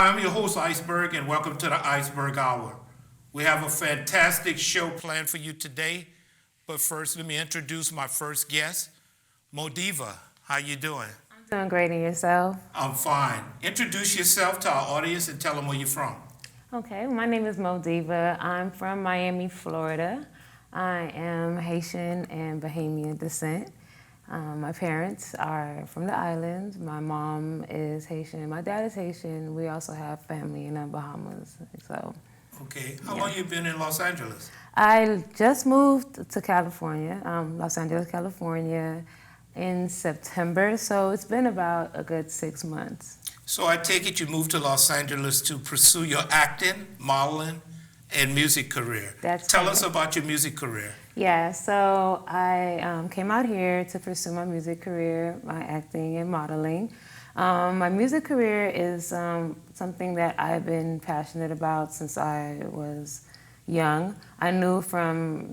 Hi, I'm your host, Iceberg, and welcome to the Iceberg Hour. We have a fantastic show planned for you today, but first let me introduce my first guest, Modiva. How you doing? Doing great in yourself. I'm fine. Introduce yourself to our audience and tell them where you're from. Okay, my name is Modiva. I'm from Miami, Florida. I am Haitian and Bahamian descent. My parents are from the islands. My mom is Haitian. My dad is Haitian. We also have family in the Bahamas. So, Okay. How long you been in Los Angeles? I just moved to California, Los Angeles, California, in September. So it's been about a good 6 months. So I take it you moved to Los Angeles to pursue your acting, modeling, and music career. That's Tell correct. us about your music career. Yeah, so I came out here to pursue my music career, my acting and modeling. My music career is something that I've been passionate about since I was young. I knew from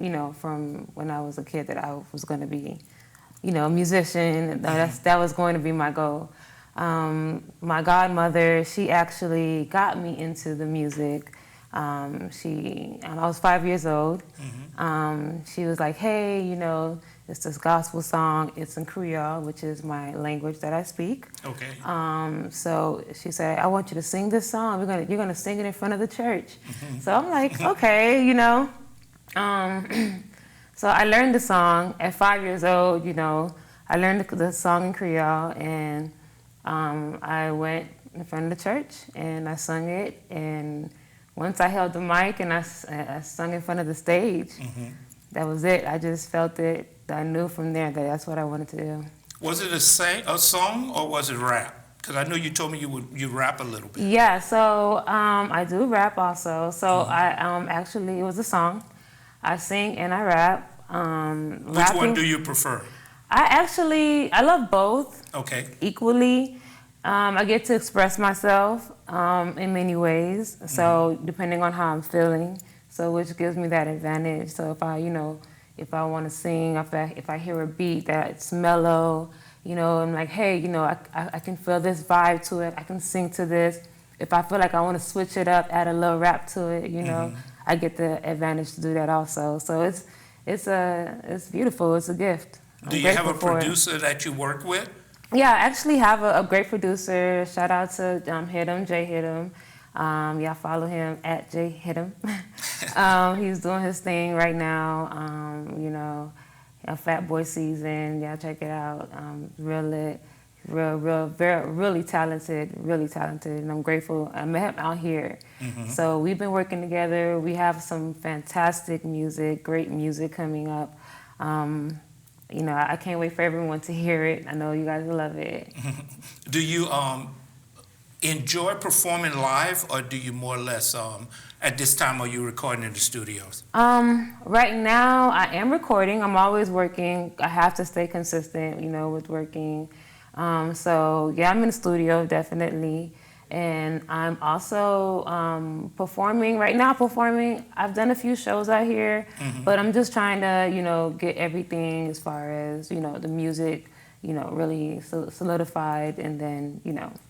when I was a kid that I was going to be, a musician. That was going to be my goal. My godmother, she actually got me into the music. I was 5 years old. She was like, hey, it's this gospel song. It's in Creole, which is my language that I speak. Okay. So she said, I want you to sing this song. You're gonna sing it in front of the church. So I'm like, okay. So I learned the song at 5 years old. I learned the song in Creole, and I went in front of the church and I sung it. And once I held the mic and I sung in front of the stage, that was it. I just felt it. I knew from there that that's what I wanted to do. Was it a song or was it rap? Because I know you told me you rap a little bit. Yeah, so I do rap also. So I actually, it was a song. I sing and I rap. Which one do you prefer? I love both. Okay. Equally. I get to express myself in many ways. So depending on how I'm feeling, so which gives me that advantage. So if I want to sing, if I hear a beat that's mellow, I'm like, hey, I can feel this vibe to it. I can sing to this. If I feel like I want to switch it up, add a little rap to it, I get the advantage to do that also. So it's beautiful. It's a gift. Do you have a producer that you work with? Yeah, I actually have a great producer. Shout out to Jay Hit'em. Y'all follow him at Jay Hit'em. He's doing his thing right now. Fat Boy Season. Y'all check it out. Real lit, really talented, and I'm grateful. I met him out here. So we've been working together. We have some fantastic music, great music coming up. I can't wait for everyone to hear it. I know you guys will love it. Do you enjoy performing live, or do you more or less, at this time, are you recording in the studios? Right now, I am recording. I'm always working. I have to stay consistent, with working. So, yeah, I'm in the studio, definitely. And I'm also performing. Right now, I've done a few shows out here, but I'm just trying to, get everything as far as, the music, really solidified. And then,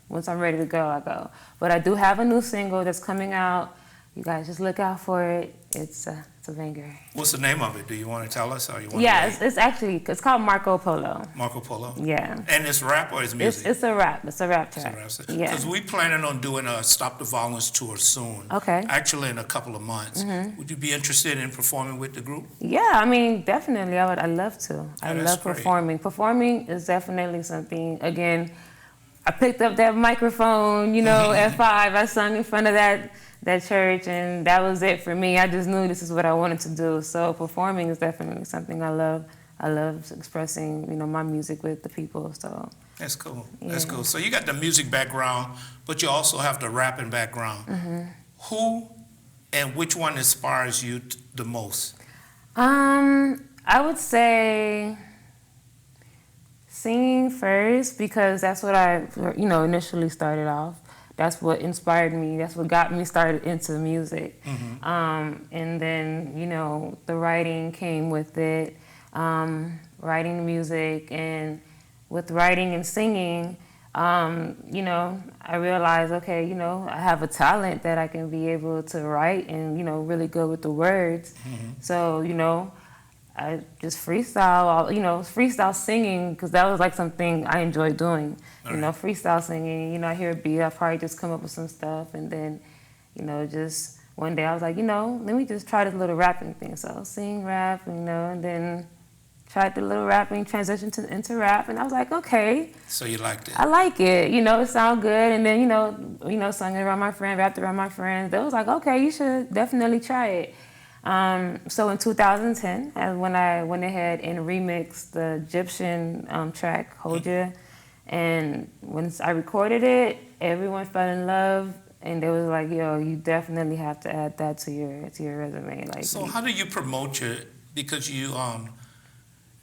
once I'm ready to go, I go. But I do have a new single that's coming out. You guys just look out for it. It's a banger. What's the name of it? Do you want to tell us, or you want? Yeah, it's called Marco Polo. Marco Polo. Yeah. And it's rap or it's music? It's a rap. It's a rap track. Yeah. Because we planning on doing a Stop the Violence tour soon. Okay. Actually, in a couple of months. Would you be interested in performing with the group? Yeah, I mean, definitely. I'd love to. I love performing. Performing is definitely something. Again, I picked up that microphone, at 5. I sung in front of that church, and that was it for me. I just knew this is what I wanted to do. So performing is definitely something I love. I love expressing, my music with the people. So that's cool. Yeah. That's cool. So you got the music background, but you also have the rapping background. Who and which one inspires you the most? I would say singing first, because that's what I, initially started off. That's what inspired me. That's what got me started into music. And then, the writing came with it. Writing music, and with writing and singing, You know, I realized, okay, you know, I have a talent that I can be able to write and, you know, really good with the words. So, you know, I just freestyle, you know, freestyle singing, because that was like something I enjoyed doing. You know, freestyle singing, you know, I hear a beat, I probably just come up with some stuff, and then, you know, just one day I was like, you know, let me just try this little rapping thing. So sing, rap, you know, and then tried the little rapping, transition into rap, and I was like, okay. So you liked it? I like it, you know, it sounds good, and then, you know, sung it around my friend, rapped around my friends. They was like, okay, you should definitely try it. So in 2010, when I went ahead and remixed the Egyptian track, Hold Ya, and once I recorded it, everyone fell in love, and they was like, yo, you definitely have to add that to your resume. Like, So how do you promote because you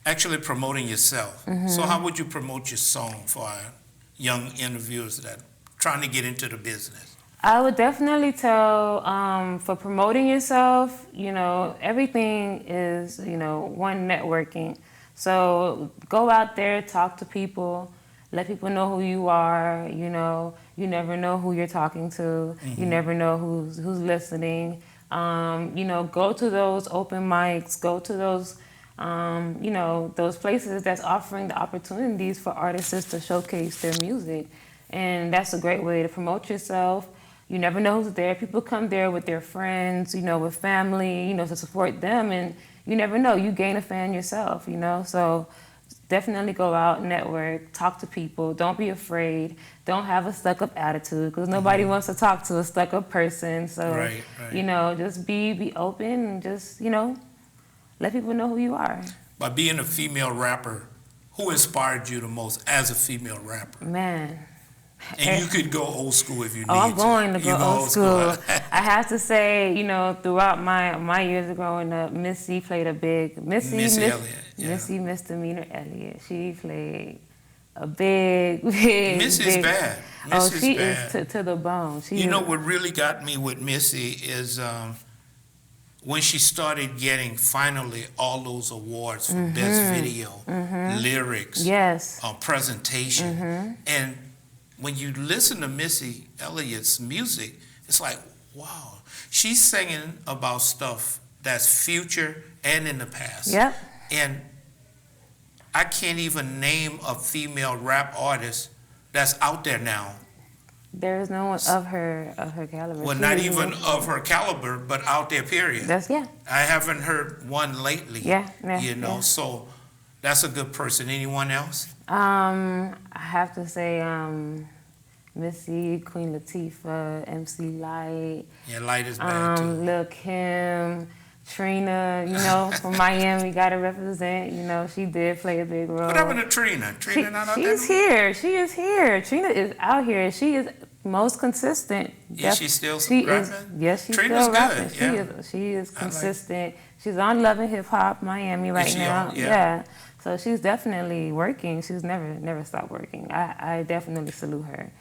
actually promoting yourself. So how would you promote your song for our young interviewers that trying to get into the business? I would definitely tell, for promoting yourself, you know, everything is, you know, one, networking. So go out there, talk to people, let people know who you are. You know, you never know who you're talking to. You never know who's listening. You know, go to those open mics, go to those, you know, those places that's offering the opportunities for artists to showcase their music. And that's a great way to promote yourself. You never know who's there. People come there with their friends, you know, with family, you know, to support them. And you never know, you gain a fan yourself, you know. So definitely go out, network, talk to people. Don't be afraid. Don't have a stuck-up attitude, because nobody wants to talk to a stuck-up person. So, Right. you know, just be open and just, you know, let people know who you are. By being a female rapper, who inspired you the most as a female rapper? Man. And you could go old school if you need to. Oh, I'm going to go old school. school. I have to say, you know, throughout my years of growing up, Missy played a big Missy Elliott, yeah. Missy Misdemeanor Elliott. She played a big. Missy's bad. Missy's she bad. is to the bone. You know what really got me with Missy is when she started getting finally all those awards for best video, lyrics, yes, presentation, and when you listen to Missy Elliott's music, it's like, wow, she's singing about stuff that's future and in the past. Yep. And I can't even name a female rap artist that's out there now. There is no one of her caliber. Well, not even of her caliber, but out there, period. I haven't heard one lately. Yeah, you know, yeah. So that's a good person. Anyone else? I have to say, Missy, Queen Latifah, MC Light. Yeah, Light is bad too. Lil Kim, Trina, you know, from Miami, gotta represent. You know, she did play a big role. What happened to Trina? Trina not out there? She is here. She is here. Trina is out here. She is most consistent. Is she still rapping? Yes, she's Trina's still rapping. good, She is consistent. She's on Love and Hip Hop Miami right now. Yeah. So she's definitely working. She's never stopped working. I definitely salute her.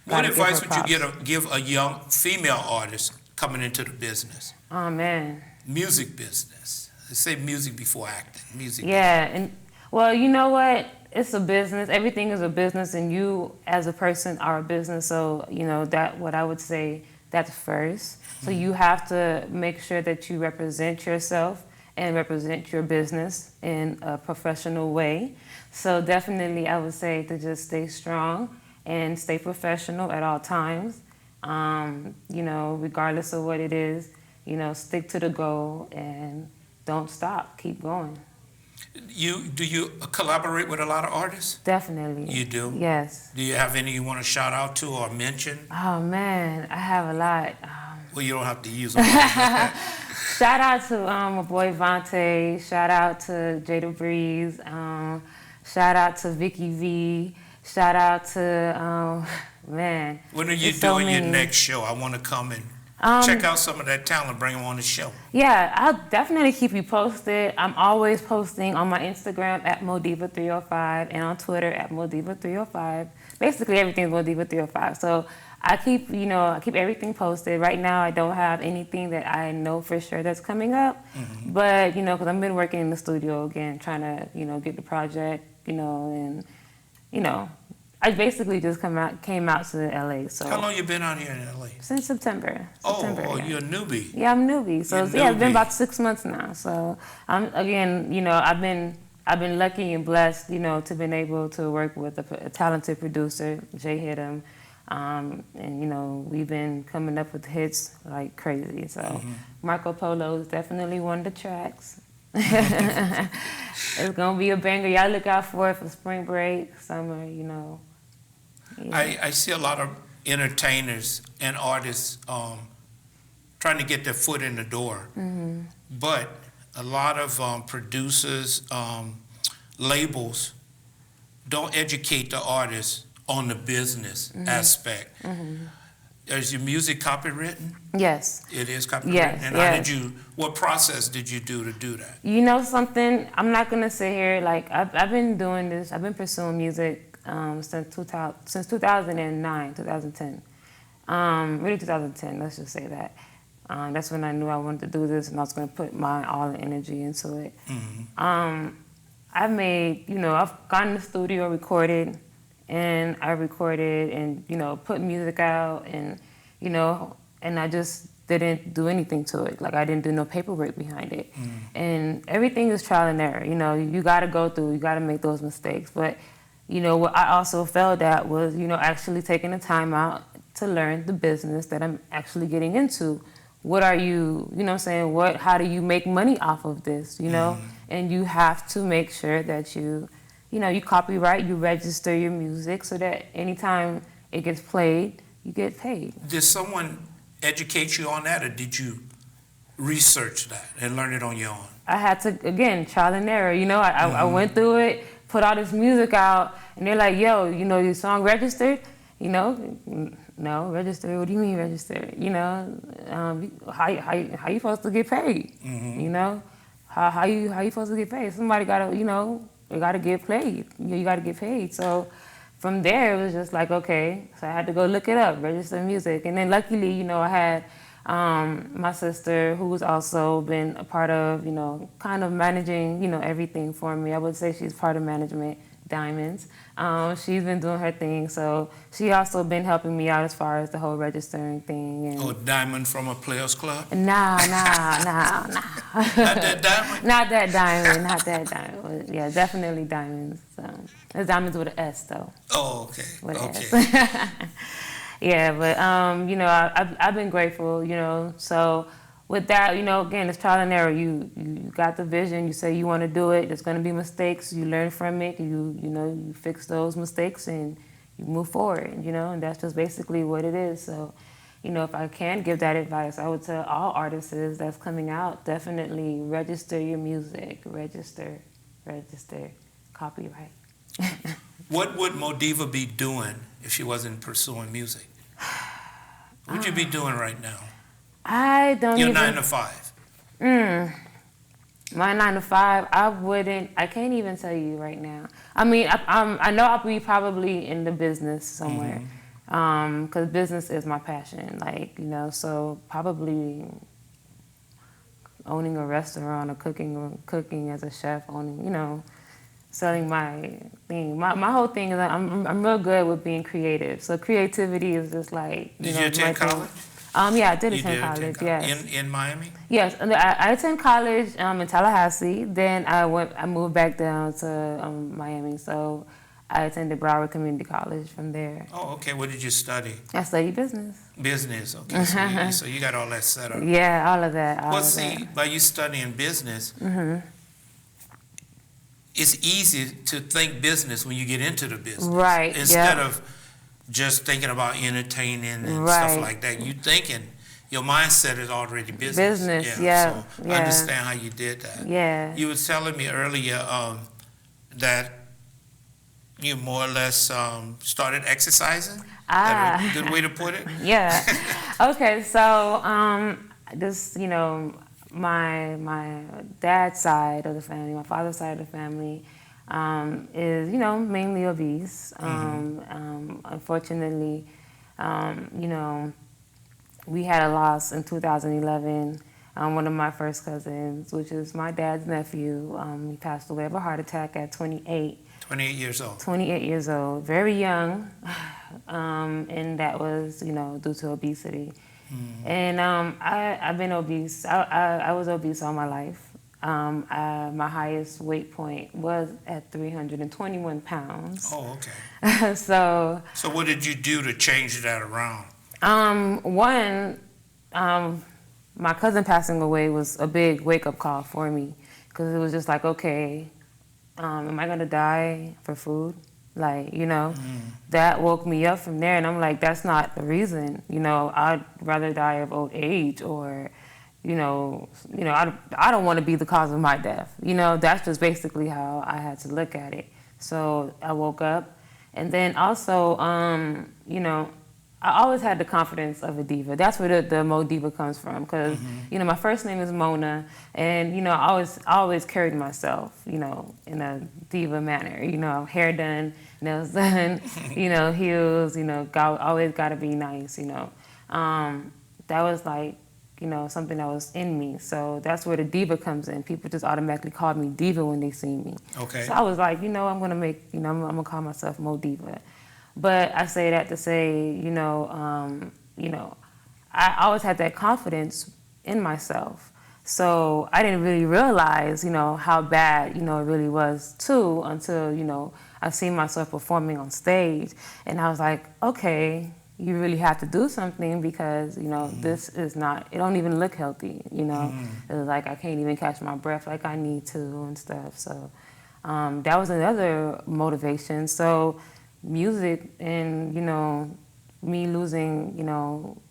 What advice would you give a young female artist coming into the business? Oh, man. Music business. They say music before acting. Music. Yeah, and well, you know what? It's a business. Everything is a business, and you as a person are a business. So, you know, that what I would say, that's first. So you have to make sure that you represent yourself and represent your business in a professional way. So definitely I would say to just stay strong and stay professional at all times. You know, regardless of what it is, you know, stick to the goal and don't stop, keep going. Do you collaborate with a lot of artists? Definitely. You do? Yes. Do you have any you want to shout out to or mention? Oh man, I have a lot. Well, you don't have to use them. Shout out to my boy Vontae. Shout out to Jada Breeze. Shout out to Vicky V. Shout out to, man. When are you doing your next show? I want to come and check out some of that talent, bring them on the show. Yeah, I'll definitely keep you posted. I'm always posting on my Instagram at Modiva305 and on Twitter at Modiva305. Basically, everything's Modiva305. So I keep everything posted. Right now, I don't have anything that I know for sure that's coming up. But, you know, because I've been working in the studio again, trying to, you know, get the project, you know, and, you know, I basically just came out to LA. So How long you been out here in LA? since September. September, Oh, yeah. you're a newbie. Yeah, I'm newbie. So You're yeah, it's been newbie. about 6 months now. So I'm again, I've been lucky and blessed, to been able to work with a talented producer, Jay Hiddam, and we've been coming up with hits like crazy. So Marco Polo is definitely one of the tracks. It's gonna be a banger. Y'all look out for it for spring break, summer. Yeah. I see a lot of entertainers and artists trying to get their foot in the door, but a lot of producers, labels don't educate the artists on the business aspect. Is your music copywritten? Yes. It is copywritten. Yes. And yes. what process did you do to do that? You know something? I'm not gonna sit here like I've been doing this. I've been pursuing music since 2009, 2010. Really 2010. Let's just say that. That's when I knew I wanted to do this, and I was gonna put my all the energy into it. I've made, I've gone in the studio, recorded, and I recorded and, put music out and, and I just didn't do anything to it. Like I didn't do no paperwork behind it. And everything is trial and error. You gotta go through, you gotta make those mistakes. But, what I also failed at was, actually taking the time out to learn the business that I'm actually getting into. What are you, how do you make money off of this, And you have to make sure that you copyright, you register your music so that anytime it gets played, you get paid. Did someone educate you on that, or did you research that and learn it on your own? I had to, again, trial and error. I went through it, put all this music out, and they're like, yo, your song registered? No, register. What do you mean register? How you supposed to get paid? How you supposed to get paid? Somebody gotta, you gotta get paid. You gotta get paid. So from there, it was just like, okay. So I had to go look it up, register music, and then luckily, I had my sister who was also been a part of, kind of managing, everything for me. I would say she's part of management. Diamonds. She's been doing her thing, so she also been helping me out as far as the whole registering thing. And Diamond from a Players Club? Nah. Not that Diamond? Not that diamond. Yeah, definitely diamonds. It's diamonds with an S though. Oh, okay. With an S. Yeah, but I've been grateful, so. With that, again, it's trial and error. You got the vision. You say you want to do it. There's going to be mistakes. You learn from it. You fix those mistakes and you move forward. And that's just basically what it is. So, if I can give that advice, I would tell all artists that's coming out, definitely register your music. Register, copyright. What would Modiva be doing if she wasn't pursuing music? What would you be doing right now? I don't Your even... 9 to 5. My 9 to 5, I can't even tell you right now. I mean, I know I'll be probably in the business somewhere. Because business is my passion. So probably owning a restaurant or cooking as a chef, selling my thing. My whole thing is that I'm real good with being creative. So creativity is just like, Did you attend college? Yeah, I did attend college. Yes. In Miami? Yes, and I attended college in Tallahassee. Then I moved back down to Miami. So I attended Broward Community College from there. Oh, okay. What did you study? I studied business. Business. Okay. So you got all that set up. Yeah, all of that. By you studying business, it's easy to think business when you get into the business. Right. Instead of just thinking about entertaining and stuff like that. You thinking, your mindset is already business. Yeah. So I understand how you did that. Yeah. You were telling me earlier that you more or less started exercising. That a good way to put it? Yeah. Okay, so my dad's side of the family, my father's side of the family, is, mainly obese. Unfortunately, we had a loss in 2011. One of my first cousins, which is my dad's nephew, he passed away of a heart attack at 28. 28 years old. 28 years old, very young, and that was, due to obesity. And I've been obese. I was obese all my life. My highest weight point was at 321 pounds. Oh, okay. So what did you do to change that around? One, my cousin passing away was a big wake-up call for me, because it was just like, okay, am I gonna die for food? Like, that woke me up from there, and I'm like, that's not the reason. I'd rather die of old age, or, I don't want to be the cause of my death. That's just basically how I had to look at it. So I woke up, and then also, I always had the confidence of a diva. That's where the Mo Diva comes from, because my first name is Mona, and I always carried myself, in a diva manner. Hair done, nails done, heels, always got to be nice. That was like, something that was in me. So that's where the diva comes in. People just automatically called me diva when they see me. Okay. So I was like, I'm gonna call myself Mo Diva. But I say that to say, I always had that confidence in myself. So I didn't really realize, how bad, it really was too, until, I seen myself performing on stage. And I was like, okay, you really have to do something, because, this is not, it don't even look healthy, It was like, I can't even catch my breath like I need to and stuff. So that was another motivation. So music and, me losing,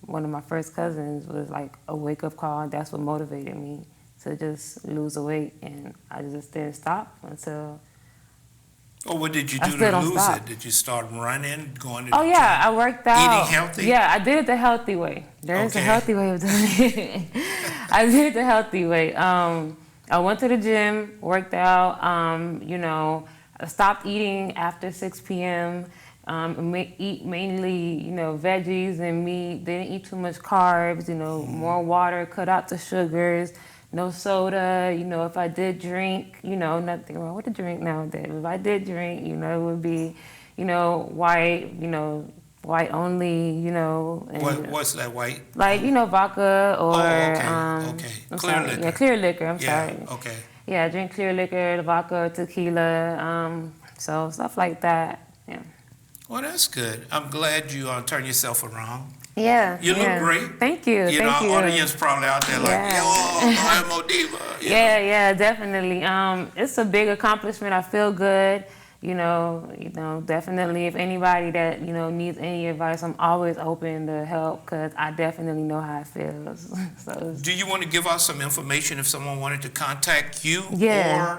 one of my first cousins was like a wake-up call. That's what motivated me to just lose the weight, and I just didn't stop until... Oh, what did you do to lose it? Did you start running, going to the gym? I worked out. Eating healthy? Yeah, I did it the healthy way. There is a healthy way of doing it. I did it the healthy way. I went to the gym, worked out, I stopped eating after 6 p.m., eat mainly, veggies and meat, didn't eat too much carbs, more water, cut out the sugars, no soda. If I did drink, nothing wrong with a drink nowadays. If I did drink, it would be, white, white only, and what's that, white? like, vodka or... Oh, okay. Clear liquor. Yeah, clear liquor, I'm sorry. Okay. Yeah, I drink clear liquor, vodka, tequila, so stuff like that, yeah. Well, that's good. I'm glad you turned yourself around. Yeah. You look great. Thank you. Our audience probably out there like, yo, Mo Diva. Yeah, definitely. It's a big accomplishment. I feel good. Definitely. If anybody that needs any advice, I'm always open to help, because I definitely know how it feels. So. Do you want to give us some information if someone wanted to contact you? Yeah.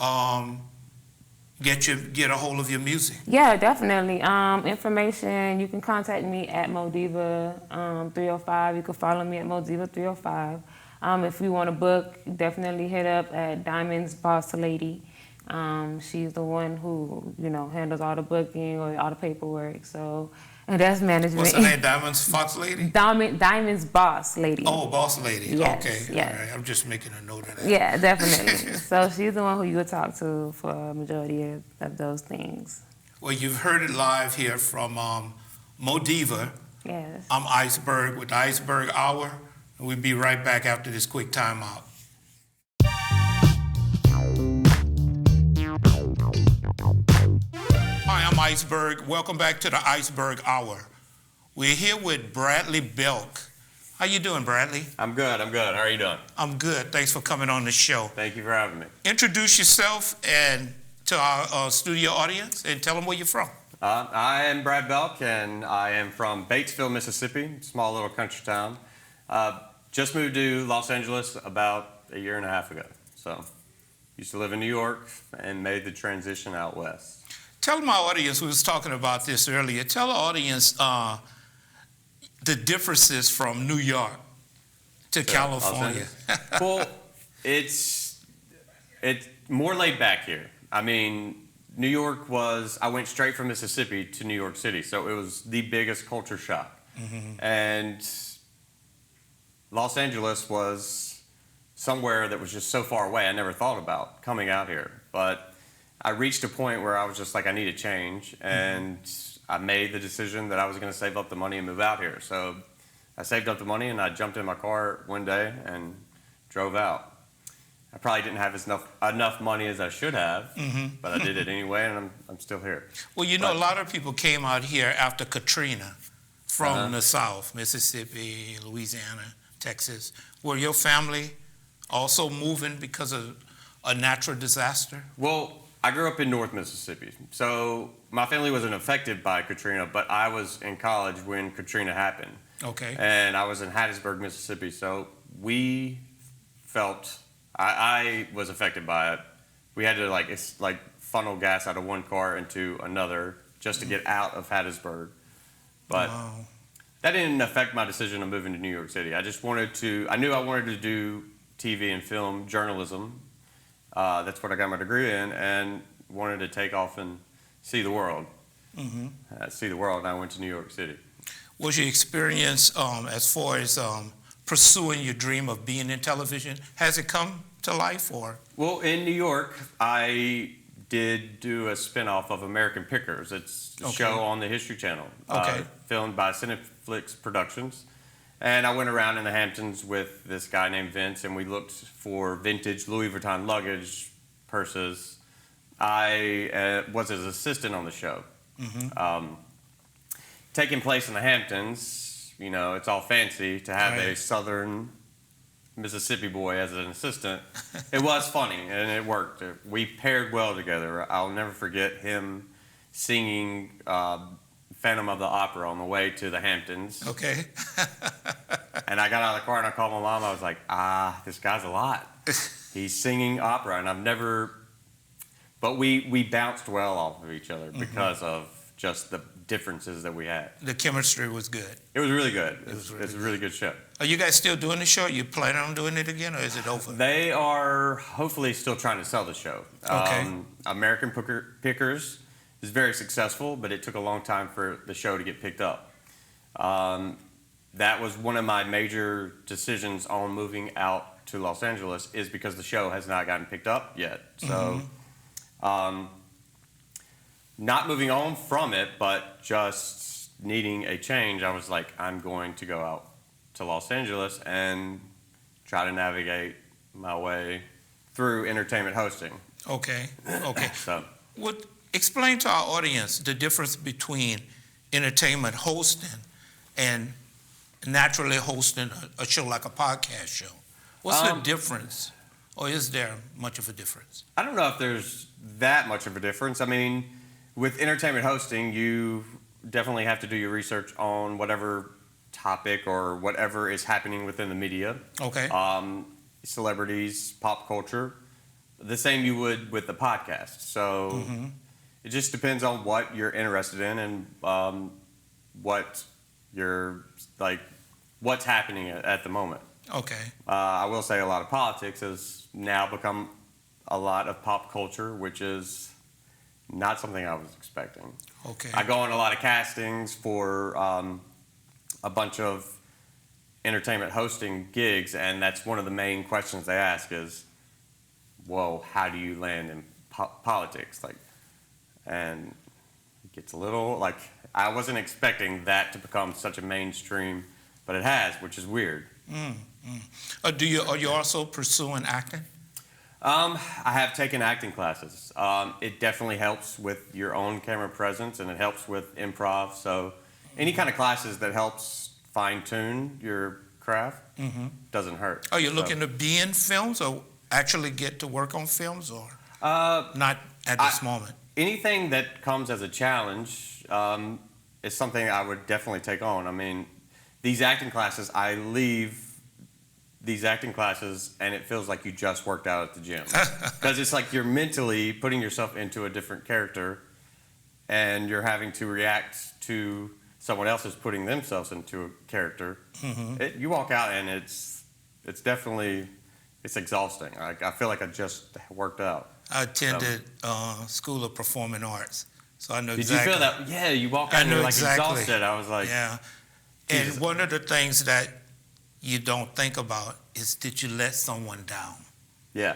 Or get a hold of your music? Yeah, definitely. Information, you can contact me at Mo Diva 305. You can follow me at Mo Diva 305. If you want to book, definitely hit up at Diamond's Boss Lady. She's the one who, handles all the booking or all the paperwork. So, and that's management. What's her name? Diamond's Fox Lady? Diamond's Boss Lady. Oh, Boss Lady. Yes, okay. yes. All right. I'm just making a note of that. Yeah, definitely. So she's the one who you would talk to for a majority of those things. Well, you've heard it live here from Mo Diva. Yes. I'm Iceberg with the Iceberg Hour. And we'll be right back after this quick timeout. Hi, I'm Iceberg. Welcome back to the Iceberg Hour. We're here with Bradley Belk. How you doing, Bradley? I'm good. How are you doing? I'm good. Thanks for coming on the show. Thank you for having me. Introduce yourself and to our studio audience and tell them where you're from. I am Brad Belk, and I am from Batesville, Mississippi, small little country town. Just moved to Los Angeles about a year and a half ago. So, used to live in New York and made the transition out west. Tell my audience, we was talking about this earlier, tell the audience the differences from New York to California. Well, it's more laid back here. I mean, New York I went straight from Mississippi to New York City, so it was the biggest culture shock. Mm-hmm. And Los Angeles was somewhere that was just so far away. I never thought about coming out here. But I reached a point where I was just like, I need a change, and I made the decision that I was going to save up the money and move out here. So I saved up the money and I jumped in my car one day and drove out. I probably didn't have enough money as I should have, but I did it anyway, and I'm still here. Well, you know, a lot of people came out here after Katrina from the South, Mississippi, Louisiana, Texas. Were your family also moving because of a natural disaster? Well, I grew up in North Mississippi, so my family wasn't affected by Katrina, but I was in college when Katrina happened. Okay. And I was in Hattiesburg, Mississippi, so we felt, I was affected by it. We had to like funnel gas out of one car into another just to get out of Hattiesburg. But that didn't affect my decision of moving to New York City. I knew I wanted to do TV and film journalism. That's what I got my degree in, and wanted to take off and see the world. See the world, and I went to New York City. Was your experience as far as pursuing your dream of being in television, has it come to life, or? Well, in New York, I did do a spinoff of American Pickers. It's a show on the History Channel, filmed by Cineflix Productions. And I went around in the Hamptons with this guy named Vince, and we looked for vintage Louis Vuitton luggage, purses. I was his assistant on the show. Taking place in the Hamptons, you know, it's all fancy to have a southern Mississippi boy as an assistant. It was funny, and it worked. We paired well together. I'll never forget him singing Phantom of the Opera on the way to the Hamptons. Okay. And I got out of the car and I called my mom. I was like, this guy's a lot. He's singing opera, and I've never, but we bounced well off of each other because of just the differences that we had. The chemistry was good. It was really good. It's a really good show. Are you guys still doing the show? Are you planning on doing it again, or is it over? They are hopefully still trying to sell the show. Okay. American Pickers is very successful, but it took a long time for the show to get picked up. That was one of my major decisions on moving out to Los Angeles, is because the show has not gotten picked up yet. So not moving on from it, but just needing a change, I was like, I'm going to go out to Los Angeles and try to navigate my way through entertainment hosting. Okay. So, Explain to our audience the difference between entertainment hosting and naturally hosting a show like a podcast show. What's the difference, or is there much of a difference? I don't know if there's that much of a difference. I mean, with entertainment hosting, you definitely have to do your research on whatever topic or whatever is happening within the media. Okay. Celebrities, pop culture, the same you would with the podcast. So it just depends on what you're interested in and what you're like, what's happening at the moment. Okay. I will say a lot of politics has now become a lot of pop culture, which is not something I was expecting. Okay. I go on a lot of castings for a bunch of entertainment hosting gigs, and that's one of the main questions they ask is, well, how do you land in politics? And it gets a little, I wasn't expecting that to become such a mainstream, but it has, which is weird. Are you also pursuing acting? I have taken acting classes. It definitely helps with your own camera presence, and it helps with improv. So any kind of classes that helps fine-tune your craft doesn't hurt. Are you looking to be in films or actually get to work on films, or not at this moment? Anything that comes as a challenge is something I would definitely take on. I mean, these acting classes, I leave these acting classes and it feels like you just worked out at the gym. Because it's like you're mentally putting yourself into a different character and you're having to react to someone else is putting themselves into a character. You walk out and it's definitely, it's exhausting. I feel like I just worked out. I attended School of Performing Arts, so I know Did exactly. you feel that? Yeah, you walk out and you're like exhausted. I was like, yeah. Jesus. And one of the things that you don't think about is, did you let someone down? Yeah.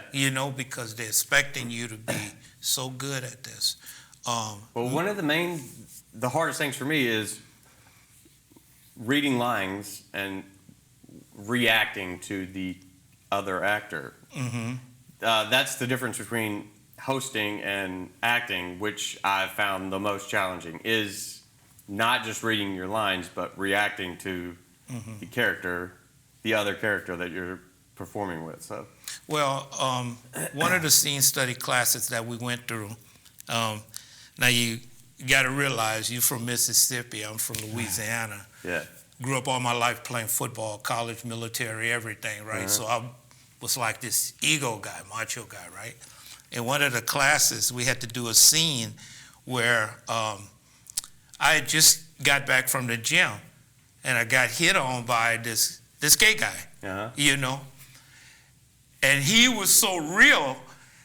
Because they're expecting you to be so good at this. Well, one of the hardest things for me is reading lines and reacting to the other actor. That's the difference between hosting and acting, which I've found the most challenging, is not just reading your lines, but reacting to the other character that you're performing with. So, well, one of the scene study classes that we went through, now you got to realize you're from Mississippi, I'm from Louisiana. yeah. Grew up all my life playing football, college, military, everything, right? So I was like this ego guy, macho guy, right? In one of the classes, we had to do a scene where I had just got back from the gym, and I got hit on by this gay guy, and he was so real,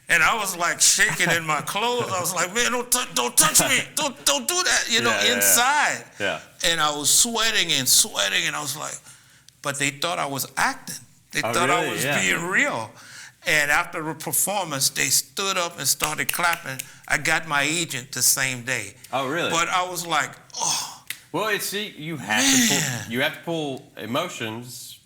and I was like shaking in my clothes. I was like, man, don't touch me, don't do that, inside. Yeah. And I was sweating, and I was like, but they thought I was acting. They thought I was being real. And after the performance, they stood up and started clapping. I got my agent the same day. Oh, really? But I was like, oh. Well, you have to pull emotions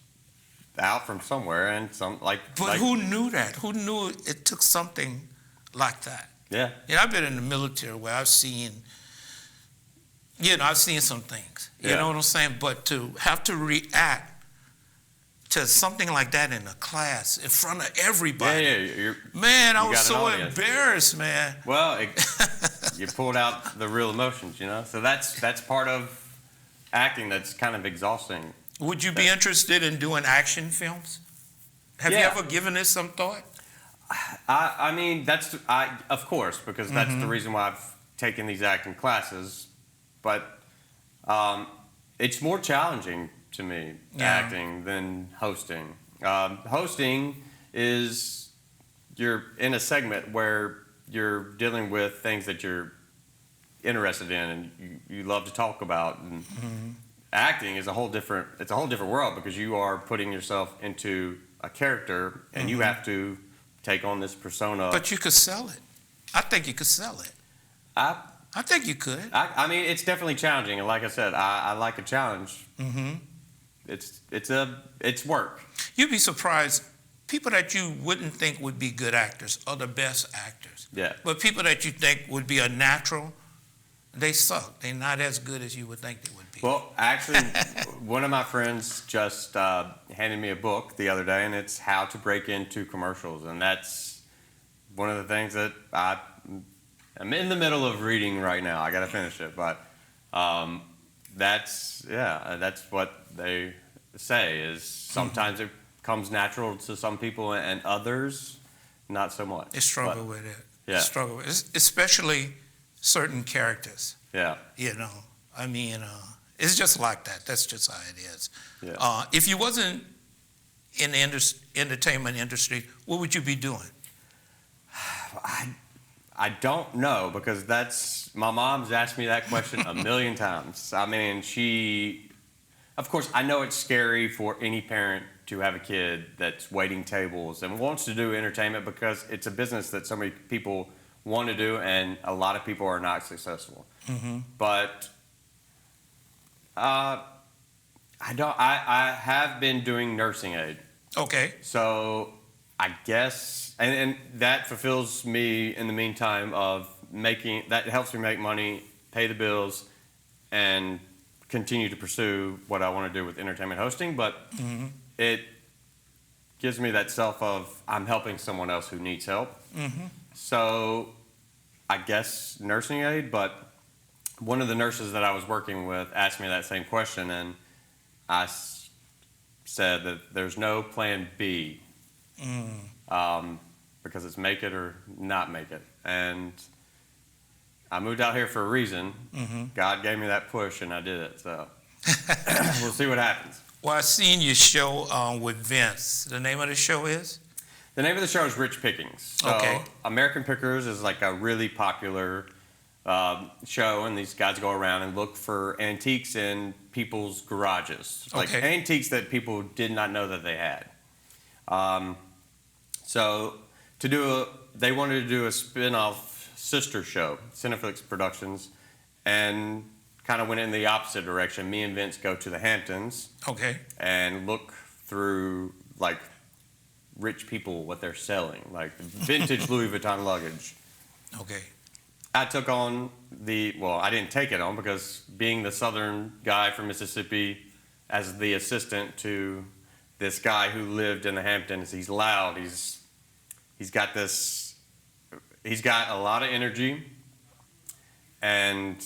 out from somewhere, and But who knew that? Who knew it took something like that? Yeah. I've been in the military where I've seen some things. You know what I'm saying? But to have to react to something like that in a class in front of everybody. Man, I was so embarrassed, man. Well, you pulled out the real emotions, So that's part of acting that's kind of exhausting. Would you be interested in doing action films? Have you ever given this some thought? I mean, of course, because that's the reason why I've taken these acting classes. But it's more challenging to me, acting, than hosting. Hosting is you're in a segment where you're dealing with things that you're interested in and you love to talk about. And acting is a whole different world, because you are putting yourself into a character and you have to take on this persona. But you could sell it. I think you could sell it. I think you could. I mean, it's definitely challenging, and like I said, I like a challenge. It's work. You'd be surprised. People that you wouldn't think would be good actors are the best actors. Yeah. But people that you think would be a natural, they suck. They're not as good as you would think they would be. Well, actually, one of my friends just handed me a book the other day, and it's How to Break Into Commercials, and that's one of the things that I'm in the middle of reading right now. I got to finish it, but that's what they say is sometimes it comes natural to some people and others not so much. They struggle with it. Yeah. Struggle with it, especially certain characters. Yeah. I mean, it's just like that. That's just how it is. Yeah. If you wasn't in the entertainment industry, what would you be doing? I don't know, because my mom's asked me that question a million times. I mean, of course, I know it's scary for any parent to have a kid that's waiting tables and wants to do entertainment, because it's a business that so many people want to do, and a lot of people are not successful. But I have been doing nursing aid. Okay. So I guess, and that fulfills me in the meantime of that helps me make money, pay the bills, and continue to pursue what I want to do with entertainment hosting. But it gives me that self of I'm helping someone else who needs help. So I guess nursing aid, but one of the nurses that I was working with asked me that same question, and I said that there's no plan B. Because it's make it or not make it. And I moved out here for a reason. God gave me that push, and I did it. So we'll see what happens. Well, I seen your show with Vince. The name of the show is? The name of the show is Rich Pickings. So Okay. American Pickers is like a really popular show, and these guys go around and look for antiques in people's garages. Like Okay. antiques that people did not know that they had. So they wanted to do a spin-off sister show, Cineflix Productions, and kind of went in the opposite direction. Me and Vince go to the Hamptons. Okay. And look through like rich people, what they're selling, like vintage Louis Vuitton luggage. Okay. I took on I didn't take it on because being the southern guy from Mississippi as the assistant to this guy who lived in the Hamptons, he's loud, he's got a lot of energy and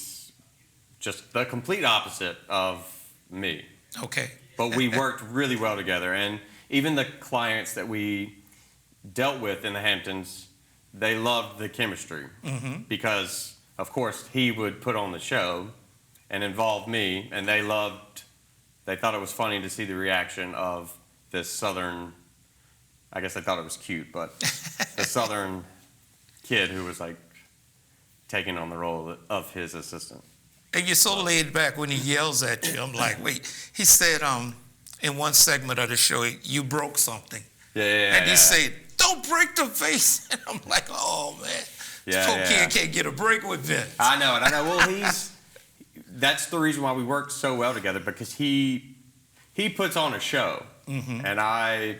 just the complete opposite of me. Okay. But we worked really well together, and even the clients that we dealt with in the Hamptons, they loved the chemistry because, of course, he would put on the show and involve me, and they thought it was funny to see the reaction of this southern, I guess they thought it was cute, but the southern kid who was like taking on the role of his assistant. And you're so laid back when he yells at you. I'm like, wait. He said in one segment of the show, you broke something. Yeah. And he said, don't break the vase. And I'm like, oh, man. This poor kid can't get a break with Vince. I know. Well, that's the reason why we worked so well together, because he puts on a show, and I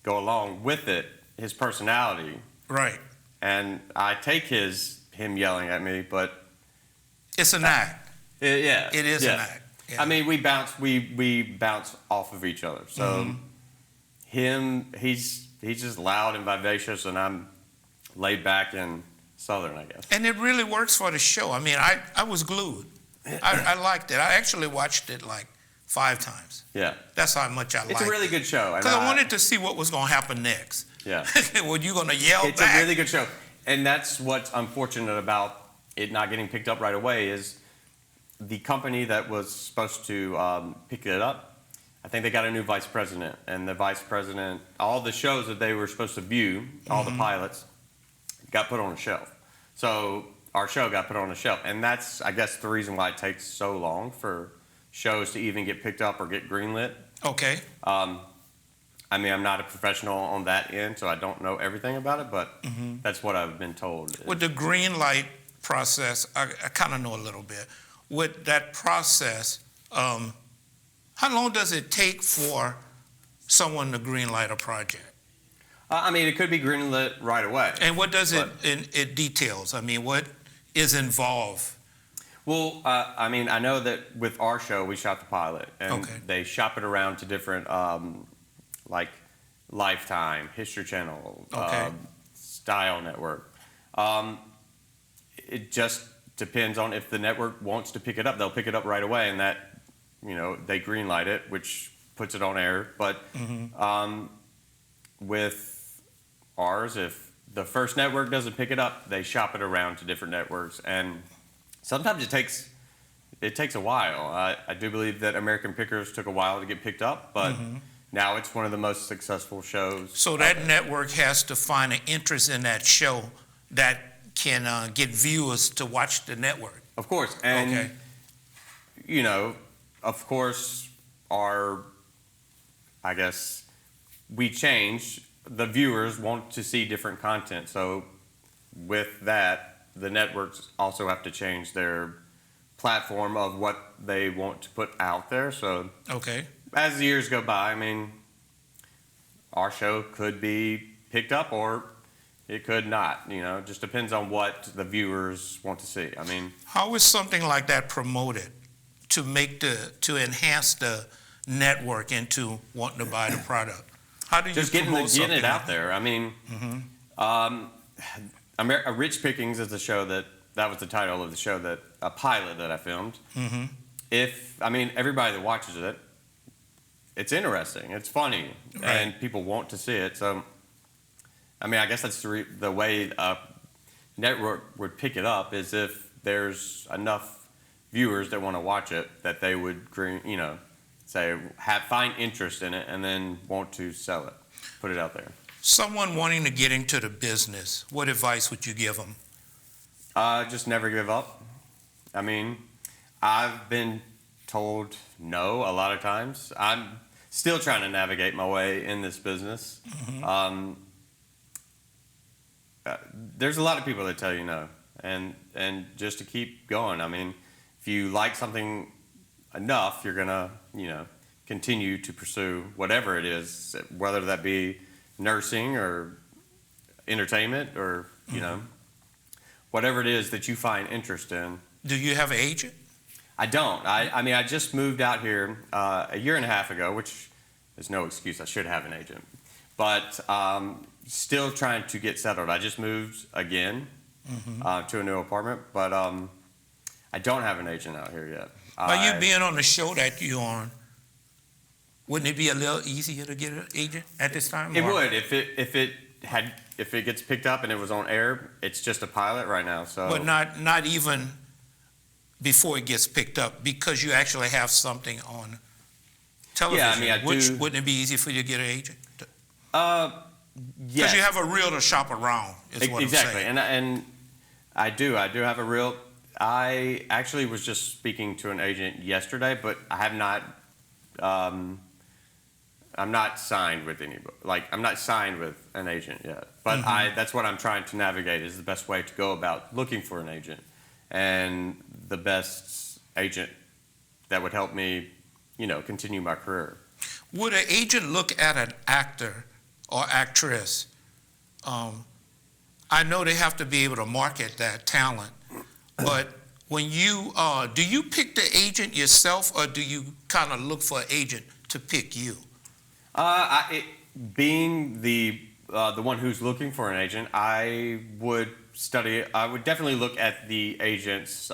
go along with it, his personality. Right. And I take him yelling at me, but it's an act. It is an act. Yeah. I mean, we bounce off of each other. So he's just loud and vivacious, and I'm laid back and southern, I guess. And it really works for the show. I mean, I was glued. I liked it. I actually watched it like 5 times. Yeah. That's how much I liked it. It's a really good show. Because I wanted to see what was going to happen next. Yeah. Were you going to yell It's back? a really good show. And that's what's unfortunate about it not getting picked up right away is the company that was supposed to pick it up, I think they got a new vice president. And the vice president, all the shows that they were supposed to view, all the pilots, got put on a shelf. So our show got put on a shelf. And that's, I guess, the reason why it takes so long for shows to even get picked up or get greenlit. Okay. I mean, I'm not a professional on that end, so I don't know everything about it, but that's what I've been told. With the green light process, I kind of know a little bit. With that process, how long does it take for someone to green light a project? I mean, it could be greenlit right away. And what does it details? I mean, what is involved? Well, I mean, I know that with our show, we shot the pilot, and they shop it around to different, like Lifetime, History Channel, Style Network. It just depends on if the network wants to pick it up. They'll pick it up right away, and that, they green light it, which puts it on air. But with ours, if the first network doesn't pick it up, they shop it around to different networks, and sometimes it takes a while. I do believe that American Pickers took a while to get picked up, but now it's one of the most successful shows. So that network has to find an interest in that show that can get viewers to watch the network. Of course, and of course, I guess we change. The viewers want to see different content, so with that, the networks also have to change their platform of what they want to put out there. So as the years go by, I mean, our show could be picked up or it could not. It just depends on what the viewers want to see. I mean, how is something like that promoted to enhance the network into wanting to buy the product? How do you just getting it out there? I mean, Rich Pickings is the show that was the title of the show, that a pilot that I filmed. Everybody that watches it, it's interesting, it's funny, and people want to see it. So, I guess that's the way a network would pick it up, is if there's enough viewers that want to watch it, that they would, find interest in it, and then want to sell it, put it out there. Someone wanting to get into the business, what advice would you give them? Just never give up. I mean, I've been told no a lot of times. I'm still trying to navigate my way in this business. there's a lot of people that tell you no, and just to keep going. I mean, if you like something enough, you're gonna, continue to pursue whatever it is, whether that be nursing or entertainment or whatever it is that you find interest in. Do you have an agent? I don't. I mean, I just moved out here a year and a half ago, which is no excuse. I should have an agent, but still trying to get settled. I just moved again to a new apartment, but I don't have an agent out here yet. By you being on the show that you're on, wouldn't it be a little easier to get an agent at this time? It would if it gets picked up and it was on air. It's just a pilot right now, so. But not even before it gets picked up, because you actually have something on television. Yeah, I mean, Wouldn't it be easy for you to get an agent? Yes. Because you have a reel to shop around, is what Exactly, I'm saying. and I do have a reel. I actually was just speaking to an agent yesterday, but I have not. I'm not signed with anybody. I'm not signed with an agent yet. But that's what I'm trying to navigate, is the best way to go about looking for an agent, and the best agent that would help me, continue my career. Would an agent look at an actor or actress? I know they have to be able to market that talent, but when you do you pick the agent yourself, or do you kind of look for an agent to pick you? Being the one who's looking for an agent, I would definitely look at the agent's,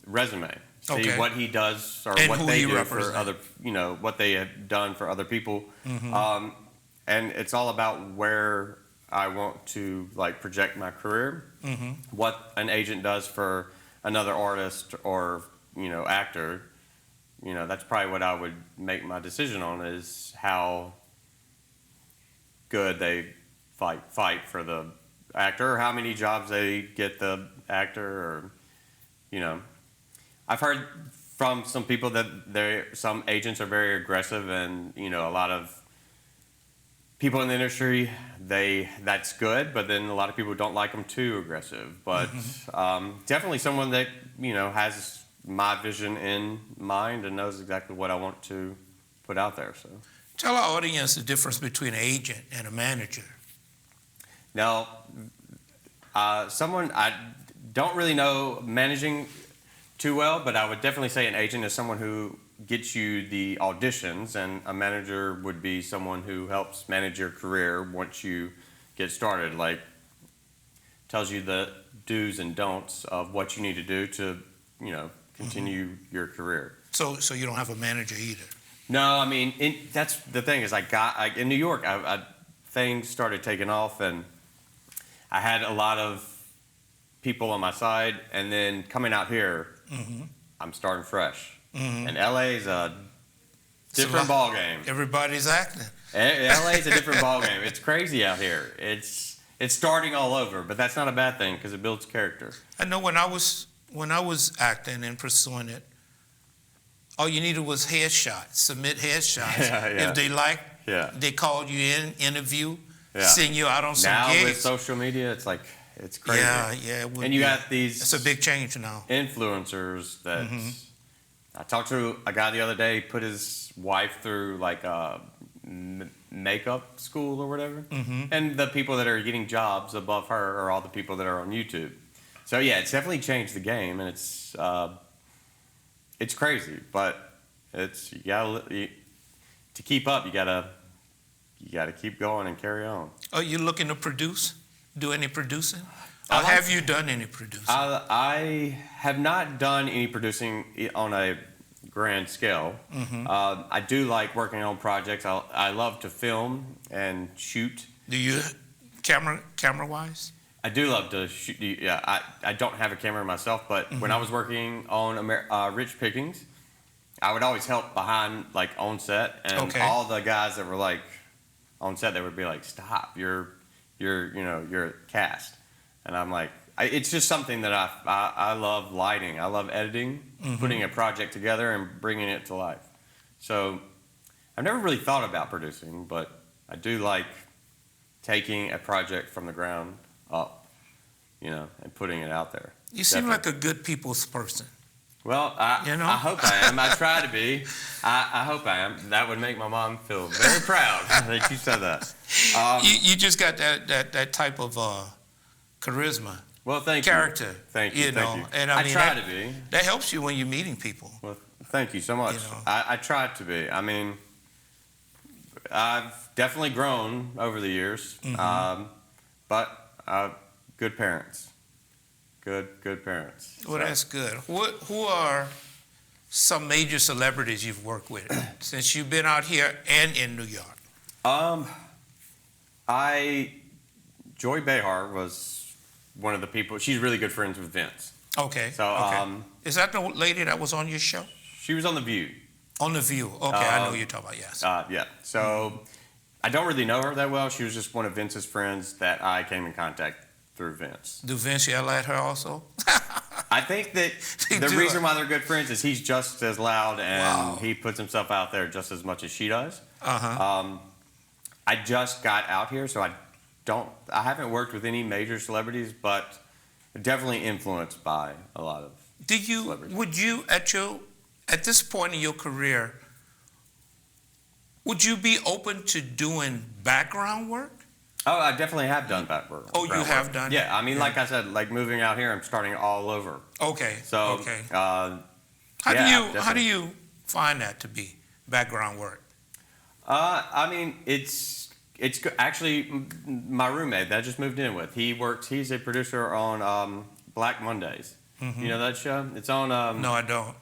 resume. See what he does, or and what who they he do represents. for other, what they have done for other people. And it's all about where I want to project my career. What an agent does for another artist or actor. That's probably what I would make my decision on, is how good they fight for the actor, or how many jobs they get the actor, or I've heard from some people that some agents are very aggressive, and a lot of people in the industry, that's good, but then a lot of people don't like them too aggressive. But definitely someone that has my vision in mind and knows exactly what I want to put out there. So tell our audience the difference between an agent and a manager. Now, someone I don't really know managing too well, but I would definitely say an agent is someone who gets you the auditions, and a manager would be someone who helps manage your career once you get started, tells you the do's and don'ts of what you need to do to, continue your career. So you don't have a manager either? No, I mean, that's the thing, is in New York, things started taking off, and I had a lot of people on my side, and then coming out here, I'm starting fresh. And LA is a different ball game. Everybody's acting. LA is a different ball game. It's crazy out here. It's starting all over, but that's not a bad thing, because it builds character. I know when I was acting and pursuing it, all you needed was headshots, submit headshots. If they liked, they called you in, interview, send you out on some gigs. Now with social media, it's crazy. Yeah. And you got these. It's a big change now. Influencers that. I talked to a guy the other day. He put his wife through makeup school or whatever, and the people that are getting jobs above her are all the people that are on YouTube. So yeah, it's definitely changed the game, and it's crazy, but to keep up, you gotta keep going and carry on. Are you looking to do any producing? Or have you done any producing? I have not done any producing on a grand scale. I do like working on projects. I love to film and shoot. Do you, camera-wise? I do love to shoot. Yeah, I don't have a camera myself, but when I was working on Rich Pickings, I would always help behind, on set, and all the guys that were on set, they would be like, "Stop! You're cast." And I'm like, it's just something that I love lighting. I love editing, putting a project together and bringing it to life. So I've never really thought about producing, but I do like taking a project from the ground up, and putting it out there. You seem like a good people's person. Well, I hope I am. I try to be. I hope I am. That would make my mom feel very proud that you said that. You just got that type of charisma. Well, thank character. you. Thank you. Thank you. And I try to be. That helps you when you're meeting people. Well, thank you so much. I try to be. I mean, I've definitely grown over the years, but good parents. Good parents. Well, that's good. Who are some major celebrities you've worked with since you've been out here and in New York? Joy Behar was one of the people. She's really good friends with Vince. Okay. So, okay. Is that the lady that was on your show? She was on The View. On The View. Okay, I know who you're talking about. Yes. Yeah. So, I don't really know her that well. She was just one of Vince's friends that I came in contact through Vince. Do Vince yell at her also? I think that the reason why they're good friends is he's just as loud and he puts himself out there just as much as she does. I just got out here, so I haven't worked with any major celebrities, but definitely influenced by a lot of celebrities. Would you, at this point in your career, would you be open to doing background work? Oh, I definitely have done background work. Oh, you have done? Yeah, I mean, like I said, like moving out here, I'm starting all over. Okay. So, okay. How do you find that to be background work? I mean, it's actually my roommate that I just moved in with. He's a producer on Black Mondays. You know that show? It's on. No, I don't.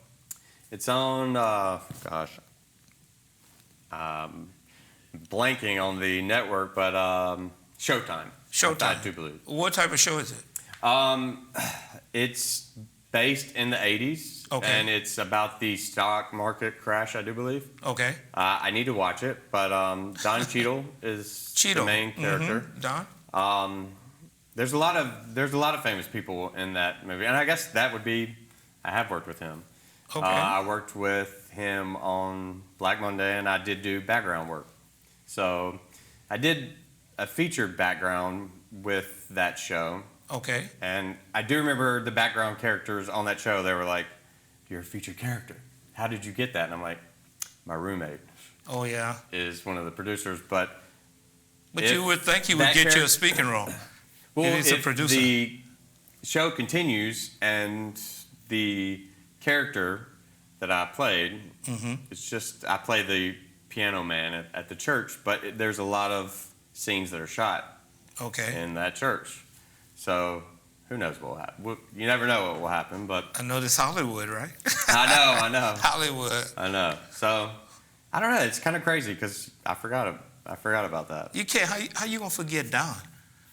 It's on. Blanking on the network, but Showtime. Showtime. I do believe. What type of show is it? It's based in the 80s, and it's about the stock market crash, I do believe. Okay. I need to watch it, but Don Cheadle is the main character. Don. There's a lot of famous people in that movie, and I guess that would be. I have worked with him. Okay. I worked with him on Black Monday, and I did do background work. So I did a featured background with that show. Okay. And I do remember the background characters on that show. They were like, "You're a featured character. How did you get that?" And I'm like, "My roommate." Oh yeah. Is one of the producers, but you would think he would get you a speaking role. Well, he's a producer. The show continues and the character that I played, it's just I play the piano man at the church, but there's a lot of scenes that are shot in that church. So who knows what will happen? You never know what will happen, but I know this Hollywood, right? I know. Hollywood. I know. So I don't know. It's kind of crazy because I forgot about that. You can't. How you gonna forget Don?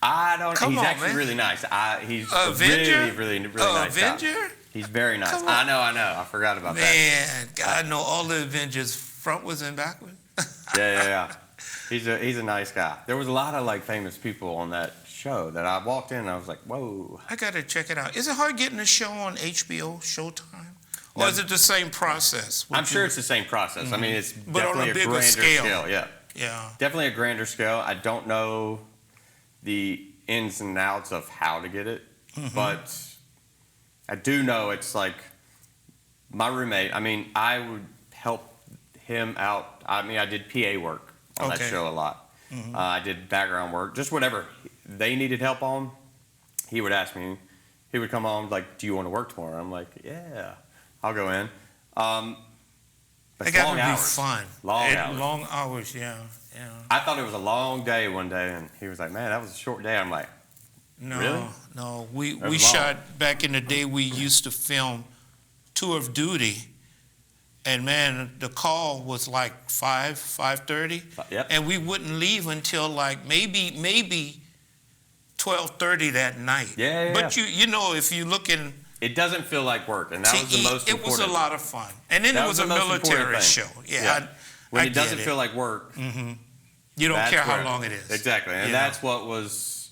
I don't. Come he's on, actually man. really nice. He's Avenger? really nice Avenger? guy. He's very nice. I know. I forgot about that. Man, I know all the Avengers frontwards and backwards. Yeah. He's a nice guy. There was a lot of like famous people on that show that I walked in and I was like, whoa. I gotta check it out. Is it hard getting a show on HBO, Showtime? Or is it the same process? I'm sure it's the same process. I mean, it's But definitely on a bigger grander scale. Yeah. Yeah. Definitely a grander scale. I don't know the ins and outs of how to get it, but I do know it's like my roommate. I mean, I would help him out. I mean, I did PA work on that show a lot. I did background work, just whatever they needed help on. He would ask me. He would come on like, "Do you want to work tomorrow?" I'm like, "Yeah, I'll go in." But It got to be fun. Long hours, yeah. I thought it was a long day one day, and he was like, "Man, that was a short day." I'm like, "Really?" No. We shot back in the day. We used to film Tour of Duty, and man, the call was like 5:30, Yep. and we wouldn't leave until like maybe 12:30 that night. Yeah. But you know, if you look in. It doesn't feel like work, and that was the most important. It was a lot of fun. And then it was a military show. Yeah. When it doesn't feel like work, you don't care how long it is. Exactly. And that's what was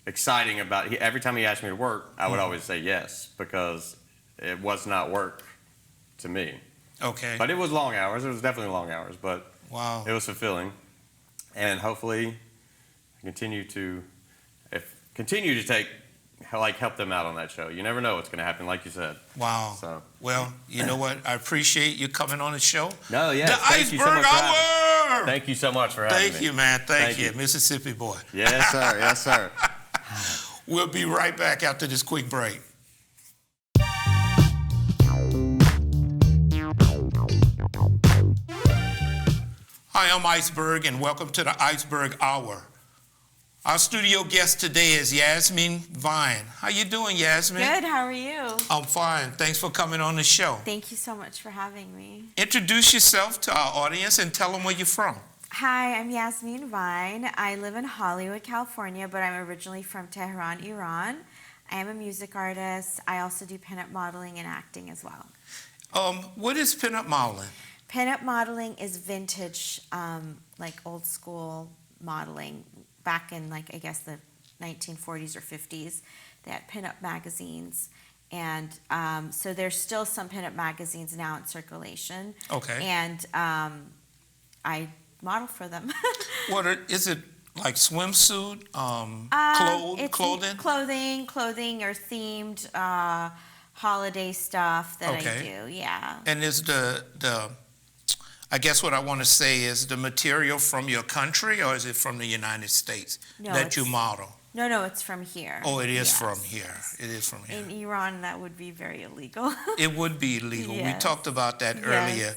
exciting about it. Every time he asked me to work, I would always say yes, because it was not work to me. Okay. But it was long hours. It was definitely long hours, but wow, it was fulfilling. And hopefully continue to help them out on that show. You never know what's going to happen, like you said. Wow. So. Well, you know what? I appreciate you coming on the show. No, yes. The Thank you so Iceberg much for having me. Hour! Thank you so much for having me. Thank you, man. Thank you. you. Mississippi boy. Yes, sir. Yes, sir. We'll be right back after this quick break. Hi, I'm Iceberg, and welcome to the Iceberg Hour. Our studio guest today is Yasmin Vine. How you doing, Yasmin? Good, how are you? I'm fine. Thanks for coming on the show. Thank you so much for having me. Introduce yourself to our audience and tell them where you're from. Hi, I'm Yasmin Vine. I live in Hollywood, California, but I'm originally from Tehran, Iran. I am a music artist. I also do pinup modeling and acting as well. What is pinup modeling? Pinup modeling is vintage, like old school modeling. Back in, like, I guess the 1940s or 50s, they had pinup magazines. And so there's still some pinup magazines now in circulation. Okay. And I model for them. Is it like swimsuit, It's clothing or themed holiday stuff that I do, yeah. And is I guess what I want to say is the material from your country, or is it from the United States that you model? No, it's from here. Oh, it is Yes. from here. It is from here. In Iran, that would be very illegal. It would be illegal. We Yes. talked about that Yes. earlier.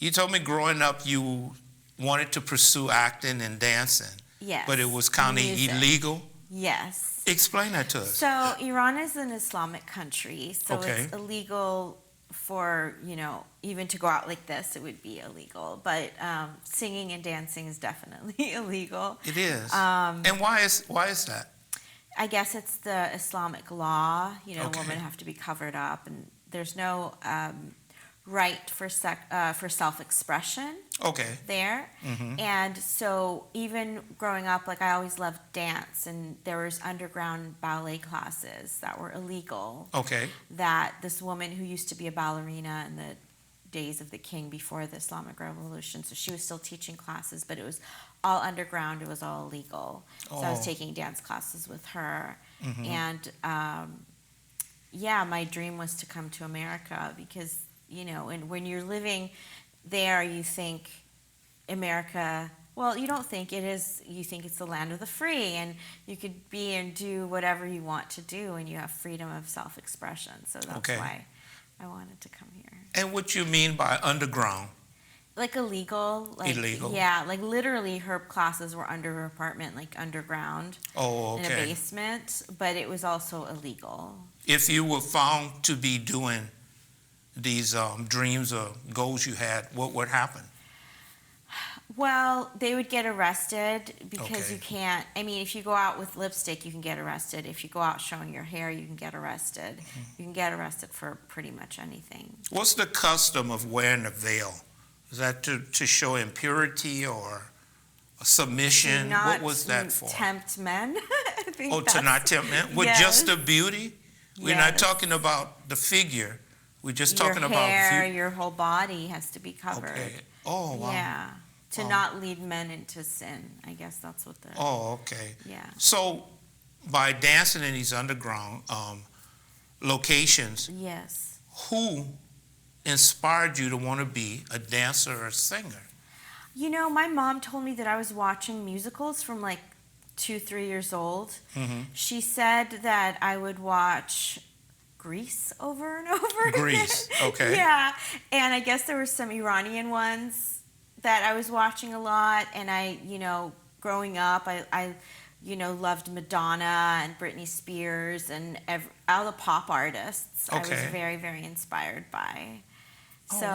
You told me growing up you wanted to pursue acting and dancing, Yes. but it was kind of Music. illegal. Yes. Explain that to us. So Iran is an Islamic country, so Okay. it's illegal for, even to go out like this, it would be illegal. But singing and dancing is definitely illegal. It is. And why is that? I guess it's the Islamic law. Okay. Women have to be covered up, and there's no right for self-expression Okay. there. Mm-hmm. And so even growing up, like, I always loved dance, and there was underground ballet classes that were illegal. Okay. That this woman who used to be a ballerina in the days of the king before the Islamic Revolution, so she was still teaching classes, but it was all underground, it was all illegal. So I was Oh. taking dance classes with her. Mhm. And my dream was to come to America because, and when you're living there, you think America, well, you don't think it is, you think it's the land of the free, and you could be and do whatever you want to do, and you have freedom of self-expression. So that's Okay. why I wanted to come here. And what you mean by underground? Like illegal. Like, Illegal? Yeah, like literally her classes were under her apartment, like underground Oh, in a okay. basement, but it was also illegal. If you were found to be doing these dreams or goals you had, what would happen? Well, they would get arrested because Okay. you can't, if you go out with lipstick, you can get arrested. If you go out showing your hair, you can get arrested. Mm-hmm. You can get arrested for pretty much anything. What's the custom of wearing a veil? Is that to show impurity or a submission? To What was that for? tempt men. I think Oh, to that's- not tempt men? With Yes. just the beauty? We're not Yes. talking about the figure. We're just Your talking hair, about your whole body has to be covered. Okay. Oh, wow. Yeah. To Wow. not lead men into sin. I guess that's what the. Oh, okay. Yeah. So by dancing in these underground locations, Yes. who inspired you to want to be a dancer or a singer? My mom told me that I was watching musicals from like 2-3 years old. Mhm. She said that I would watch Grease over and over again. Grease, okay. Yeah, and I guess there were some Iranian ones that I was watching a lot, and I, growing up, I loved Madonna and Britney Spears and all the pop artists. I was Okay. very, very inspired by. Oh, So,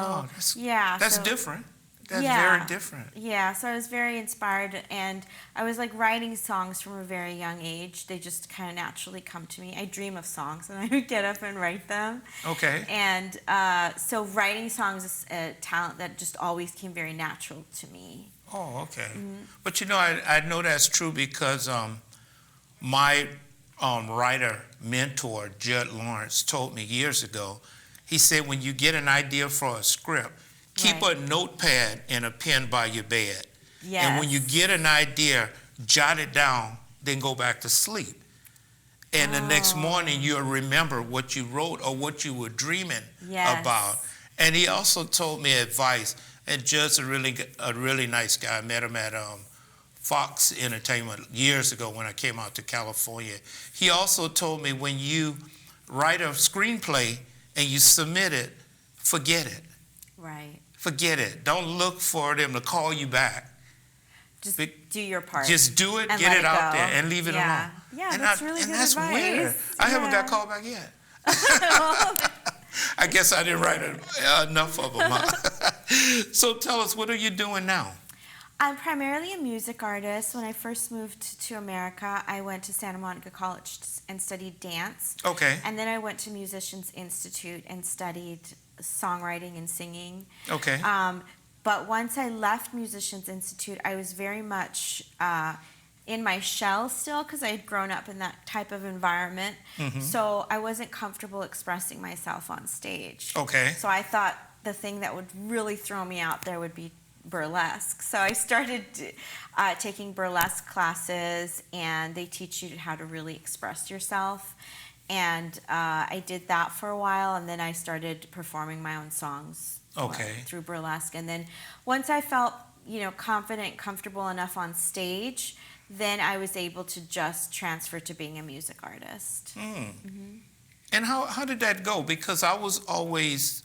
wow. That's so- different. That's Yeah. very different. Yeah, so I was very inspired, and I was like writing songs from a very young age. They just kind of naturally come to me. I dream of songs, and I would get up and write them. Okay. And so writing songs is a talent that just always came very natural to me. Oh, okay. Mm-hmm. But I know that's true because my writer mentor, Judd Lawrence, told me years ago, he said when you get an idea for a script, keep Right. a notepad and a pen by your bed. Yes. And when you get an idea, jot it down, then go back to sleep. And the next morning, you'll remember what you wrote or what you were dreaming about. And he also told me advice, and just a really nice guy. I met him at Fox Entertainment years ago when I came out to California. He also told me when you write a screenplay and you submit it, forget it. Right. Forget it. Don't look for them to call you back. Just do your part. Just do it, and get let it out there, and leave it alone. Yeah, And that's really good that's advice. weird. I haven't got called back yet. I guess I didn't write enough of them. So tell us, what are you doing now? I'm primarily a music artist. When I first moved to America, I went to Santa Monica College and studied dance. Okay. And then I went to Musicians Institute and studied songwriting and singing. Okay. But once I left Musicians Institute, I was very much in my shell still because I had grown up in that type of environment. Mm-hmm. So I wasn't comfortable expressing myself on stage. Okay. So I thought the thing that would really throw me out there would be burlesque. So I started taking burlesque classes, and they teach you how to really express yourself. And I did that for a while, and then I started performing my own songs through burlesque. And then once I felt, confident, comfortable enough on stage, then I was able to just transfer to being a music artist. Mm-hmm. And how did that go? Because I was always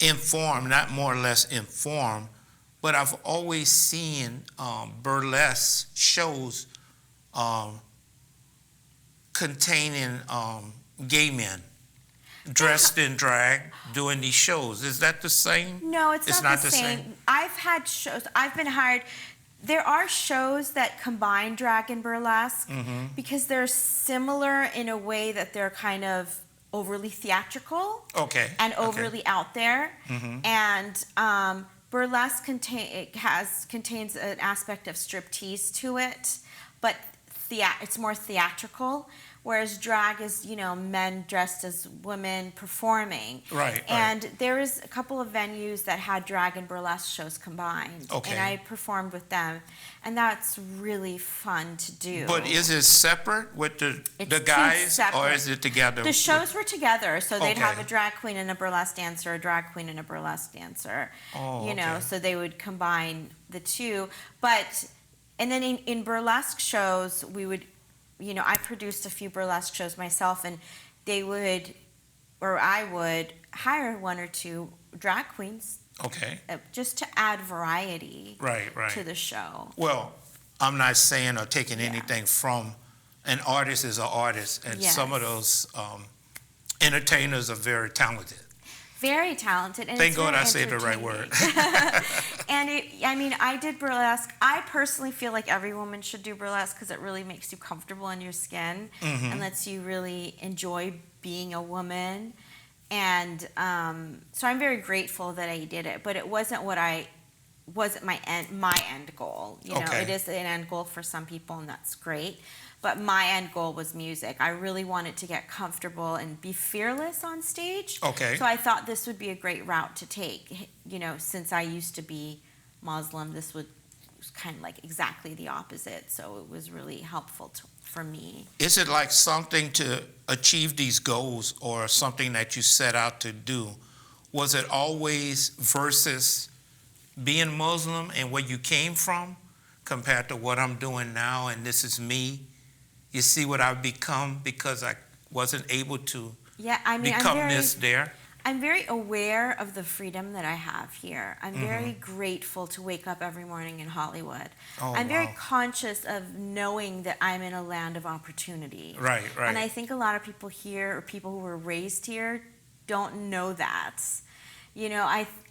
informed, not more or less informed, but I've always seen burlesque shows containing gay men dressed in drag doing these shows. Is that the same? No, it's not the same. I've had shows, I've been hired. There are shows that combine drag and burlesque because they're similar in a way that they're kind of overly theatrical and overly out there. And burlesque contains an aspect of striptease to it, but it's more theatrical, whereas drag is, men dressed as women performing. Right. And there is a couple of venues that had drag and burlesque shows combined. Okay. And I performed with them, and that's really fun to do. But is it separate with the guys, or is it together? The shows were together, so they'd have Okay. a drag queen and a burlesque dancer, a drag queen and a burlesque dancer. So they would combine the two. And then in burlesque shows, we would, I produced a few burlesque shows myself, and I would hire one or two drag queens just to add variety to the show. Well, I'm not saying or taking anything from an artist is an artist, and some of those entertainers are very talented. Very talented. And Thank it's God very I said the right word. And I did burlesque. I personally feel like every woman should do burlesque because it really makes you comfortable in your skin and lets you really enjoy being a woman. And so I'm very grateful that I did it, but it wasn't my end goal. It is an end goal for some people, and that's great. But my end goal was music. I really wanted to get comfortable and be fearless on stage. Okay. So I thought this would be a great route to take. Since I used to be Muslim, this was kind of like exactly the opposite. So it was really helpful for me. Is it like something to achieve these goals or something that you set out to do? Was it always versus being Muslim and where you came from compared to what I'm doing now and this is me? You see what I've become because I wasn't able to become this there? I'm very aware of the freedom that I have here. I'm very grateful to wake up every morning in Hollywood. I'm very conscious of knowing that I'm in a land of opportunity. Right. And I think a lot of people here, or people who were raised here, don't know that.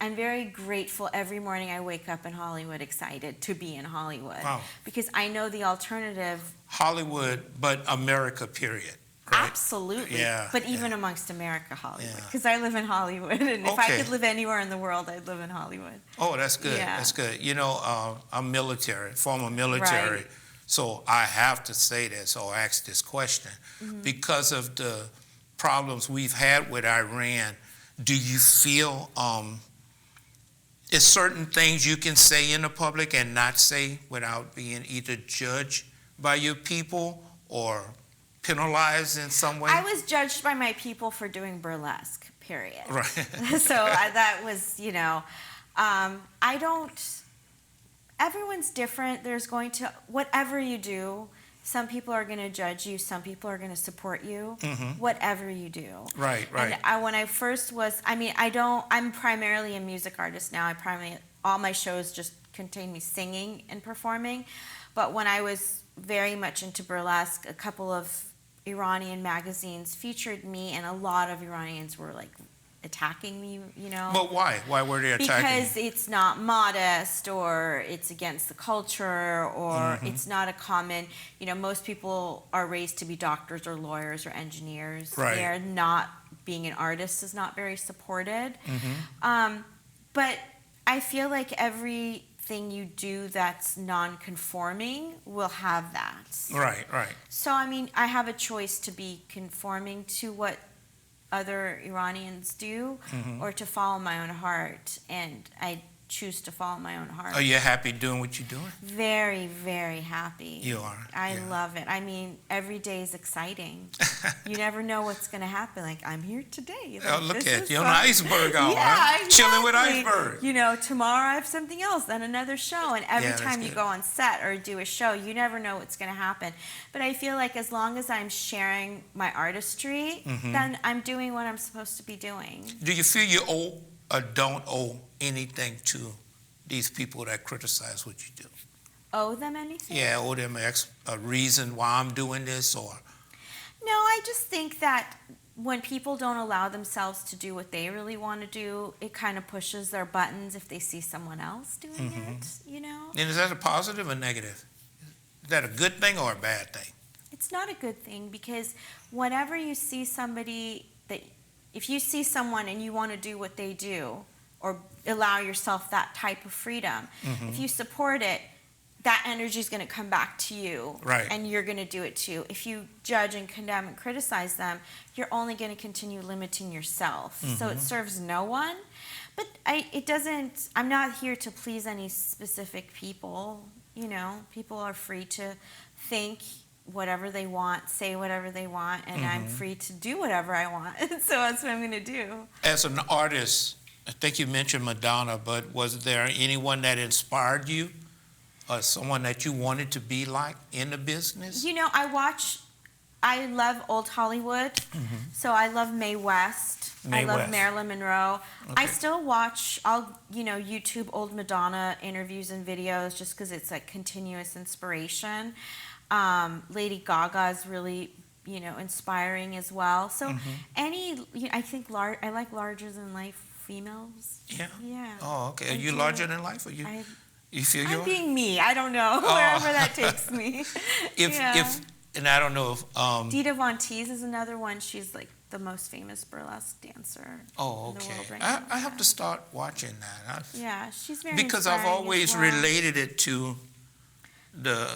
I'm very grateful every morning I wake up in Hollywood excited to be in Hollywood. Wow. Because I know the alternative. Hollywood, but America, period. Right? Absolutely. Yeah, but even amongst America, Hollywood. Yeah. Because I live in Hollywood, and if I could live anywhere in the world, I'd live in Hollywood. Oh, that's good. Yeah. That's good. I'm military, former military, so I have to say this or ask this question. Because of the problems we've had with Iran, do you feel is certain things you can say in the public and not say without being either judged by your people or penalized in some way? I was judged by my people for doing burlesque, period. Right. So that was, I don't, everyone's different. There's going to, whatever you do, some people are going to judge you, some people are going to support you, whatever you do. Right. And when I first was, I'm primarily a music artist now. All my shows just contain me singing and performing. But when I was very much into burlesque, a couple of Iranian magazines featured me, and a lot of Iranians were like attacking me, But why? Why were they attacking? Because it's not modest, or it's against the culture, or it's not a common, most people are raised to be doctors or lawyers or engineers. Right. They're not, being an artist is not very supported. But I feel like everything you do that's non-conforming will have that. Right. So, I have a choice to be conforming to what other Iranians do, or to follow my own heart, and I choose to follow my own heart. Are you happy doing what you're doing? Very, very happy. You are. I love it. Every day is exciting. You never know what's going to happen. Like, I'm here today. Like, Look this at is you on fun. the Iceberg Hour. Yeah, huh? exactly. Chilling with Iceberg. Tomorrow I have something else, then another show. And every that's time you good. go on set or do a show, you never know what's going to happen. But I feel like as long as I'm sharing my artistry, then I'm doing what I'm supposed to be doing. Do you feel you owe or don't owe anything to these people that criticize what you do? Owe them anything? Yeah, owe them a reason why I'm doing this, or? No, I just think that when people don't allow themselves to do what they really want to do, it kind of pushes their buttons if they see someone else doing it, And is that a positive or negative? Is that a good thing or a bad thing? It's not a good thing, because whenever you see if you see someone and you want to do what they do, or allow yourself that type of freedom, if you support it, that energy is going to come back to you, Right. and you're going to do it too. If you judge and condemn and criticize them, you're only going to continue limiting yourself. So it serves no one. But I'm not here to please any specific people. People are free to think whatever they want, say whatever they want, and I'm free to do whatever I want. So that's what I'm going to do. As an artist, I think you mentioned Madonna, but was there anyone that inspired you, or someone that you wanted to be like in the business? I love old Hollywood, so I love Mae West. I love Marilyn Monroe. Okay. I still watch, YouTube old Madonna interviews and videos, just because it's like continuous inspiration. Lady Gaga is really, inspiring as well. So I think I like larger than life females. Yeah. Yeah. Oh, okay. Are I you do. larger than life, or you feel I'm you're? being me. I don't know. Wherever that takes me. And I don't know if Dita Von Teese is another one. She's like the most famous burlesque dancer in the world right now. I have to start watching that. Yeah, she's very Because I've inspiring always as well. related it to the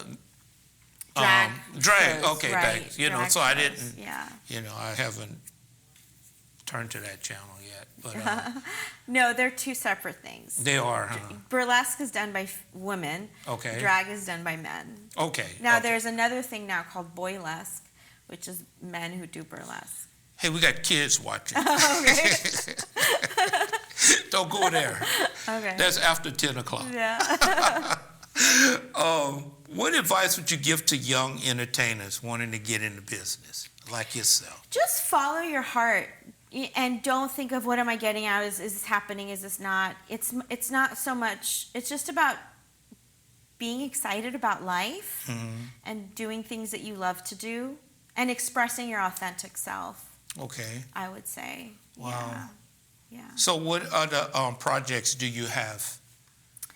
Drag drag. shows, Okay, right, thanks. drag So I shows, didn't. Yeah. I haven't turned to that channel yet. But No, they're two separate things. they are. Huh? Burlesque is done by women. Okay. Drag is done by men. Okay. Now okay. there's another thing now called boylesque, which is men who do burlesque. Hey, we got kids watching. Okay. Don't go there. Okay. That's after 10 o'clock. Yeah. What advice would you give to young entertainers wanting to get into business, like yourself? Just follow your heart, and don't think of what am I getting out? Is this happening? Is this not? It's not so much. It's just about being excited about life and doing things that you love to do and expressing your authentic self. Okay. I would say. Wow. Yeah. So what other projects do you have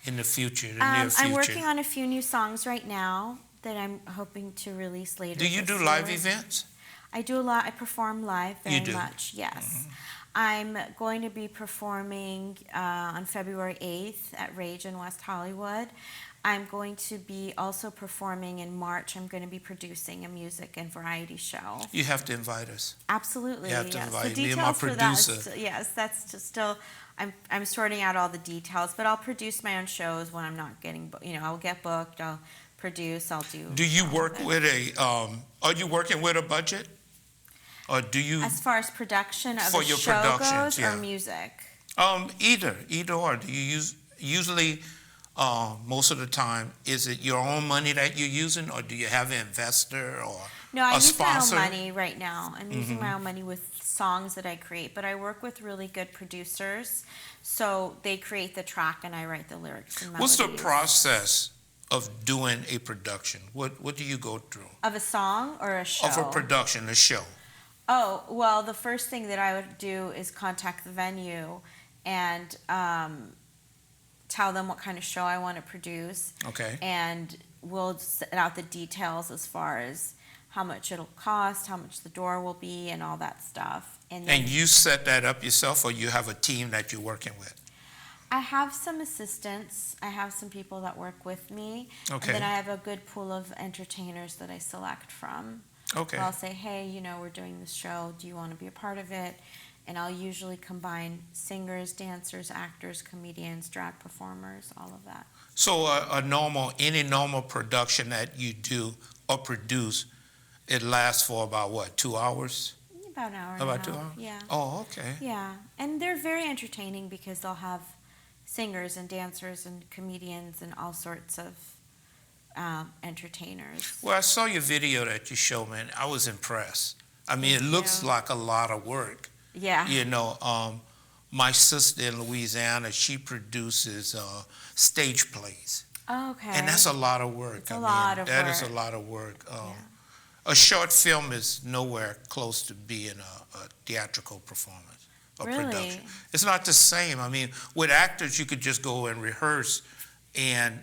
in the future, the near future? I'm working on a few new songs right now that I'm hoping to release later. Do you this do live year. events? I do a lot. I perform live very You do? much. Yes. I'm going to be performing on February 8th at Rage in West Hollywood. I'm going to be also performing in March. I'm going to be producing a music and variety show. You have to invite us. Absolutely, You have to yes. invite The me and my details for that is producer. yes, that's just still. I'm sorting out all the details, but I'll produce my own shows when I'm not getting. I'll get booked. I'll produce. I'll do. Do you all of work it. with are you working with a budget? Or do you, As far as production of For a your show productions, goes, yeah. or music? either or, do you usually, most of the time, is it your own money that you're using, or do you have an investor or No, I a use my own sponsor? money right now. I'm using my own money with songs that I create, but I work with really good producers, so they create the track and I write the lyrics and What's melodies. the process of doing a production? What do you go through? Of a song or a show? Of a production, a show? Oh, well, the first thing that I would do is contact the venue and tell them what kind of show I want to produce. Okay. And we'll set out the details as far as how much it'll cost, how much the door will be, and all that stuff. And then And you set that up yourself, or you have a team that you're working with? I have some assistants. I have some people that work with me. Okay. And then I have a good pool of entertainers that I select from. Okay. I'll say, hey, we're doing this show. Do you want to be a part of it? And I'll usually combine singers, dancers, actors, comedians, drag performers, all of that. So any normal production that you do or produce, it lasts for about what, 2 hours? About an hour and About a half. 2 hours? Yeah. Oh, okay. Yeah. And they're very entertaining because they'll have singers and dancers and comedians and all sorts of entertainers. Well, I saw your video that you showed me, and I was impressed. I mean, it looks you. like a lot of work. Yeah. My sister in Louisiana, she produces stage plays. Okay. And that's a lot of work. It's a lot of That is work. a lot of work. Yeah. A short film is nowhere close to being a theatrical performance, a Really? production. It's not the same. I mean, with actors, you could just go and rehearse,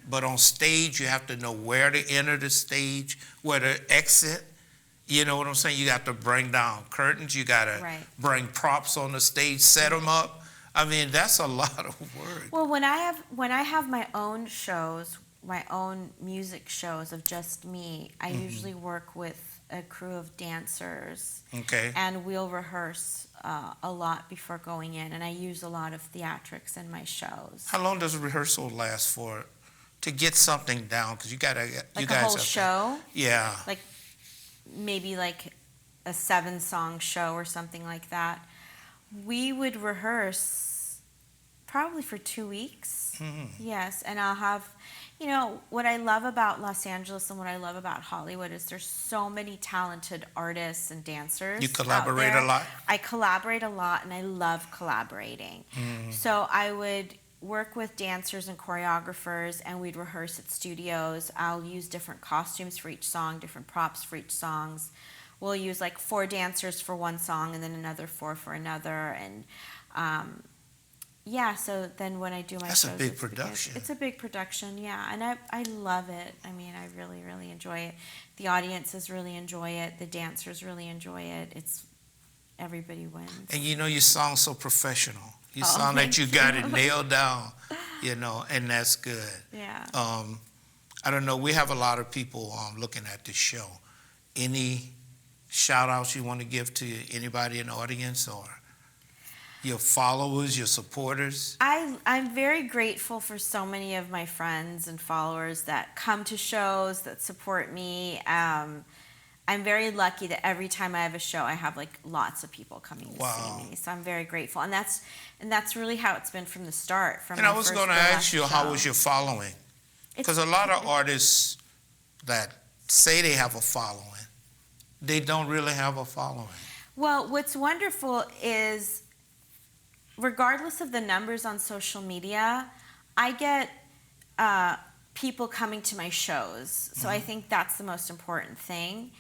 but on stage, you have to know where to enter the stage, where to exit. You know what I'm saying? You got to bring down curtains. You got to Right. bring props on the stage, set them up. I mean, that's a lot of work. Well, when I have my own shows, my own music shows of just me, I usually work with a crew of dancers, Okay. and we'll rehearse a lot before going in, and I use a lot of theatrics in my shows. How long does a rehearsal last for to get something down? Because you got to, Like a whole show, Yeah. maybe like a 7-song show or something like that. We would rehearse probably for 2 weeks. Yes, and I'll have, what I love about Los Angeles and what I love about Hollywood is there's so many talented artists and dancers. You out collaborate there. a lot? I collaborate a lot, and I love collaborating. So I would work with dancers and choreographers, and we'd rehearse at studios. I'll use different costumes for each song, different props for each songs. We'll use like 4 dancers for one song and then another 4 for another, and so then when I do my That's a shows, big it's because- production. It's a big production, yeah, and I love it. I mean, I really, really enjoy it. The audiences really enjoy it. The dancers really enjoy it. Everybody wins. And you sound so professional. You Oh, sound like thank you got it you. nailed down, and that's good. Yeah. I don't know, we have a lot of people looking at this show. Any shout outs you want to give to anybody in the audience, or your followers, your supporters? I'm very grateful for so many of my friends and followers that come to shows, that support me. I'm very lucky that every time I have a show, I have like lots of people coming to Wow. see me. So I'm very grateful, and that's really how it's been from the start. From And my I was first going to burlesque ask you, how show. was your following? Because a It's- lot of artists that say they have a following, they don't really have a following. Well, what's wonderful is, regardless of the numbers on social media, I get people coming to my shows. So I think that's the most important thing.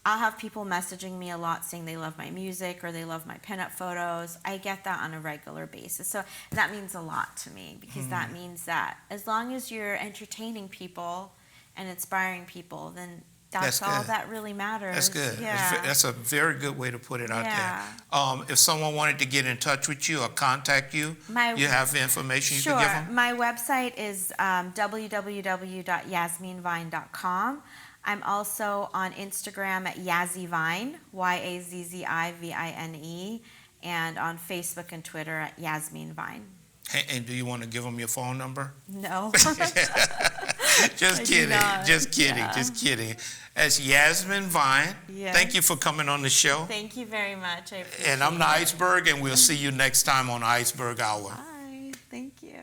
I'll have people messaging me a lot saying they love my music or they love my pinup photos. I get that on a regular basis. So that means a lot to me, because that means that as long as you're entertaining people and inspiring people, then That's That's all good. that really matters. That's good. Yeah. That's a very good way to put it out Yeah. there. If someone wanted to get in touch with you or contact you, you have information you Sure. can give them? My website is www.yasminvine.com. I'm also on Instagram at Yazzivine, YAZZIVINE, and on Facebook and Twitter at Yasmin Vine. And do you want to give them your phone number? No. Just I do kidding. not. Just kidding. Yeah. Just kidding. That's Yasmin Vine. Yes. Thank you for coming on the show. Thank you very much. I appreciate And I'm the it. Iceberg, and we'll see you next time on Iceberg Hour. Bye. Thank you.